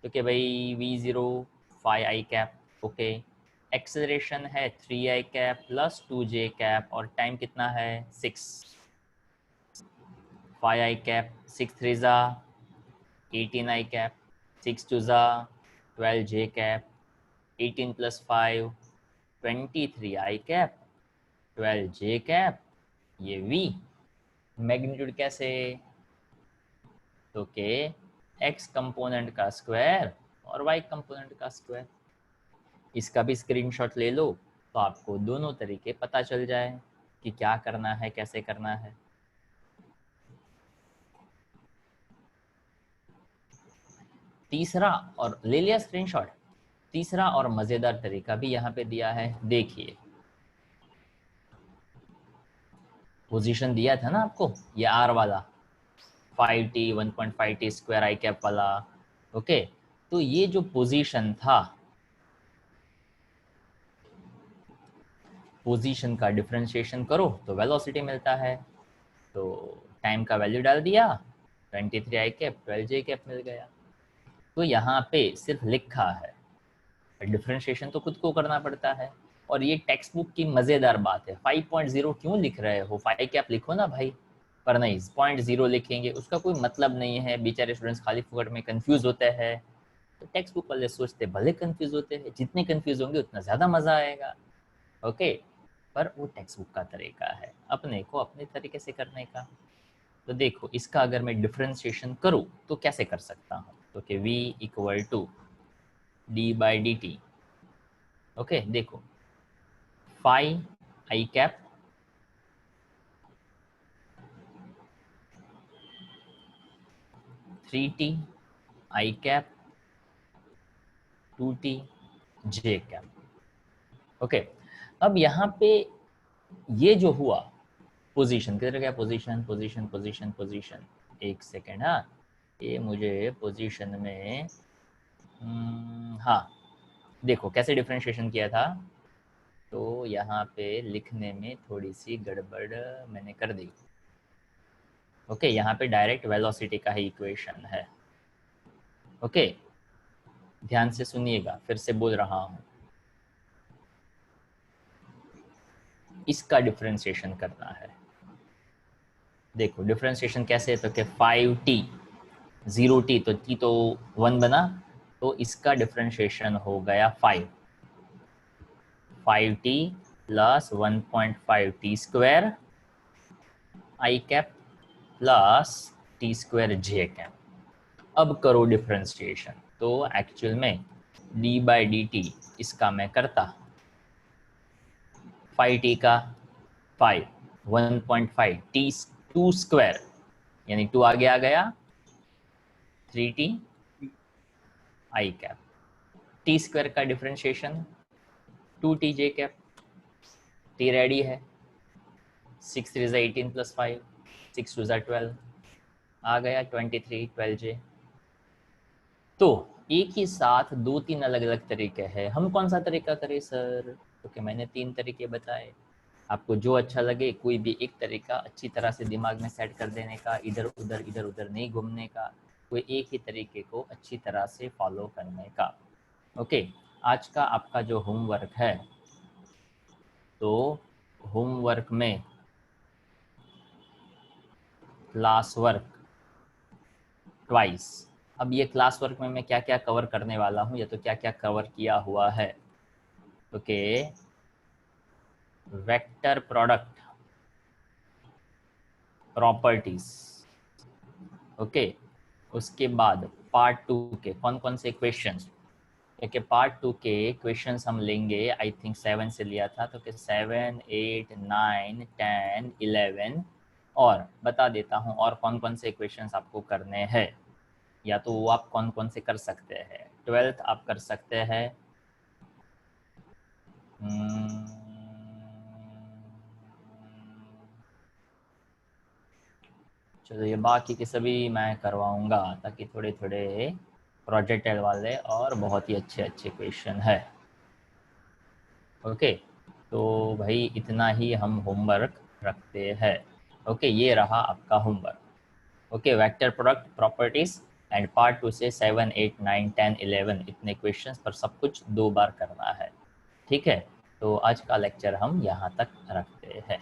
तो कि भाई v0 5 I cap, okay, acceleration है 3 आई कैप प्लस 2 जे कैप और टाइम कितना है 6, 5 I cap 6 3 18 I cap, 6 2 12 J cap, 18 plus 5 23 I cap, 12 J cap, ये v। मैग्नीट्यूड कैसे, तो के x कंपोनेंट का स्क्वायर और y कंपोनेंट का स्क्वायर। इसका भी स्क्रीनशॉट ले लो तो आपको दोनों तरीके पता चल जाए कि क्या करना है, कैसे करना है। तीसरा, और ले लिया स्क्रीनशॉट, तीसरा और मजेदार तरीका भी यहाँ पे दिया है। देखिए पोजीशन दिया था ना आपको, ये r वाला 5t 1.5t स्क्वायर आई कैप वाला, ओके। तो ये जो पोजीशन था, पोजीशन का डिफरेंशिएशन करो तो वेलोसिटी मिलता है। तो टाइम का वैल्यू डाल दिया, 23 आई कैप 12 जे कैप मिल गया। तो यहाँ पे सिर्फ लिखा है, डिफरेंशिएशन तो खुद को करना पड़ता है। और ये टेक्स्ट बुक की मज़ेदार बात है, 5.0 क्यों लिख रहे हो, 5 कैप लिखो ना भाई, पर नहीं 0.0 लिखेंगे, उसका कोई मतलब नहीं है। बेचारे स्टूडेंट्स खाली फुकट में कंफ्यूज होते हैं। तो टेक्स्ट बुक वाले सोचते भले कंफ्यूज होते हैं, जितने कंफ्यूज होंगे उतना ज़्यादा मज़ा आएगा, ओके। पर वो टेक्स्ट बुक का तरीका है, अपने को अपने तरीके से करने का। तो देखो इसका अगर मैं डिफरेंशिएशन करूँ तो कैसे कर सकता हूँ, तो कि v equal to D by D T, okay. देखो 5 I cap three T I cap 2t J cap, okay. अब यहाँ पे ये जो हुआ पोजीशन, किधर गया पोजीशन, पोजीशन पोजीशन पोजीशन, एक सेकेंड, हाँ ये मुझे पोजीशन में हाँ देखो कैसे डिफरेंशिएशन किया था। तो यहाँ पे लिखने में थोड़ी सी गड़बड़ मैंने कर दी, ओके। यहाँ पे डायरेक्ट वेलोसिटी का ही इक्वेशन है, ओके। ध्यान से सुनिएगा, फिर से बोल रहा हूँ, इसका डिफरेंशिएशन करना है। देखो डिफरेंशिएशन कैसे, तो कि 5t 0t, तो t तो 1 बना, तो इसका डिफरेंशिएशन हो गया 5t प्लस 1.5t स्क्वायर आई कैप प्लस टी स्क्वायर जे कैप। अब करो डिफरेंशिएशन, तो एक्चुअल में d बाई डी टी इसका मैं करता 5t का 5 1.5 t 2 स्क्वायर, यानी 2 आगे आ गया 3t आई कैप, टी स्क्वायर का differentiation 2t J cap, T ready है, 6 3 18 प्लस 5 6 2 12 आ गया 23 12 जे। तो एक ही साथ दो तीन अलग अलग तरीके हैं, हम कौन सा तरीका करें सर, क्योंकि मैंने 3 तरीके बताए। आपको जो अच्छा लगे कोई भी एक तरीका अच्छी तरह से दिमाग में सेट कर देने का, इधर उधर नहीं घूमने का, कोई एक ही तरीके को अच्छी तरह से फॉलो करने का। ओके, आज का आपका जो होमवर्क है, तो होमवर्क में क्लास वर्क ट्वाइस। अब ये क्लास वर्क में मैं क्या क्या कवर करने वाला हूँ, या तो क्या क्या कवर किया हुआ है। Okay, vector product properties. Okay, उसके बाद पार्ट 2 के कौन कौन से क्वेश्चंस, क्योंकि पार्ट 2 के क्वेश्चंस हम लेंगे, आई थिंक 7 से लिया था, तो कि 7, 8, 9, 10, 11, और बता देता हूँ और कौन कौन से क्वेश्चंस आपको करने हैं, या तो वो आप कौन कौन से कर सकते हैं। 12th आप कर सकते हैं, चलो ये बाकी के सभी मैं करवाऊंगा, ताकि थोड़े थोड़े प्रोजेक्टेड वाले और बहुत ही अच्छे अच्छे क्वेश्चन है। ओके, तो भाई इतना ही हम होमवर्क रखते हैं। ओके, ये रहा आपका homework. Okay, vector product properties and part 2 से 7, 8, 9, 10, 11 इतने क्वेश्चंस पर सब कुछ 2 बार करना है। ठीक है, तो आज का लेक्चर हम यहाँ तक रखते हैं।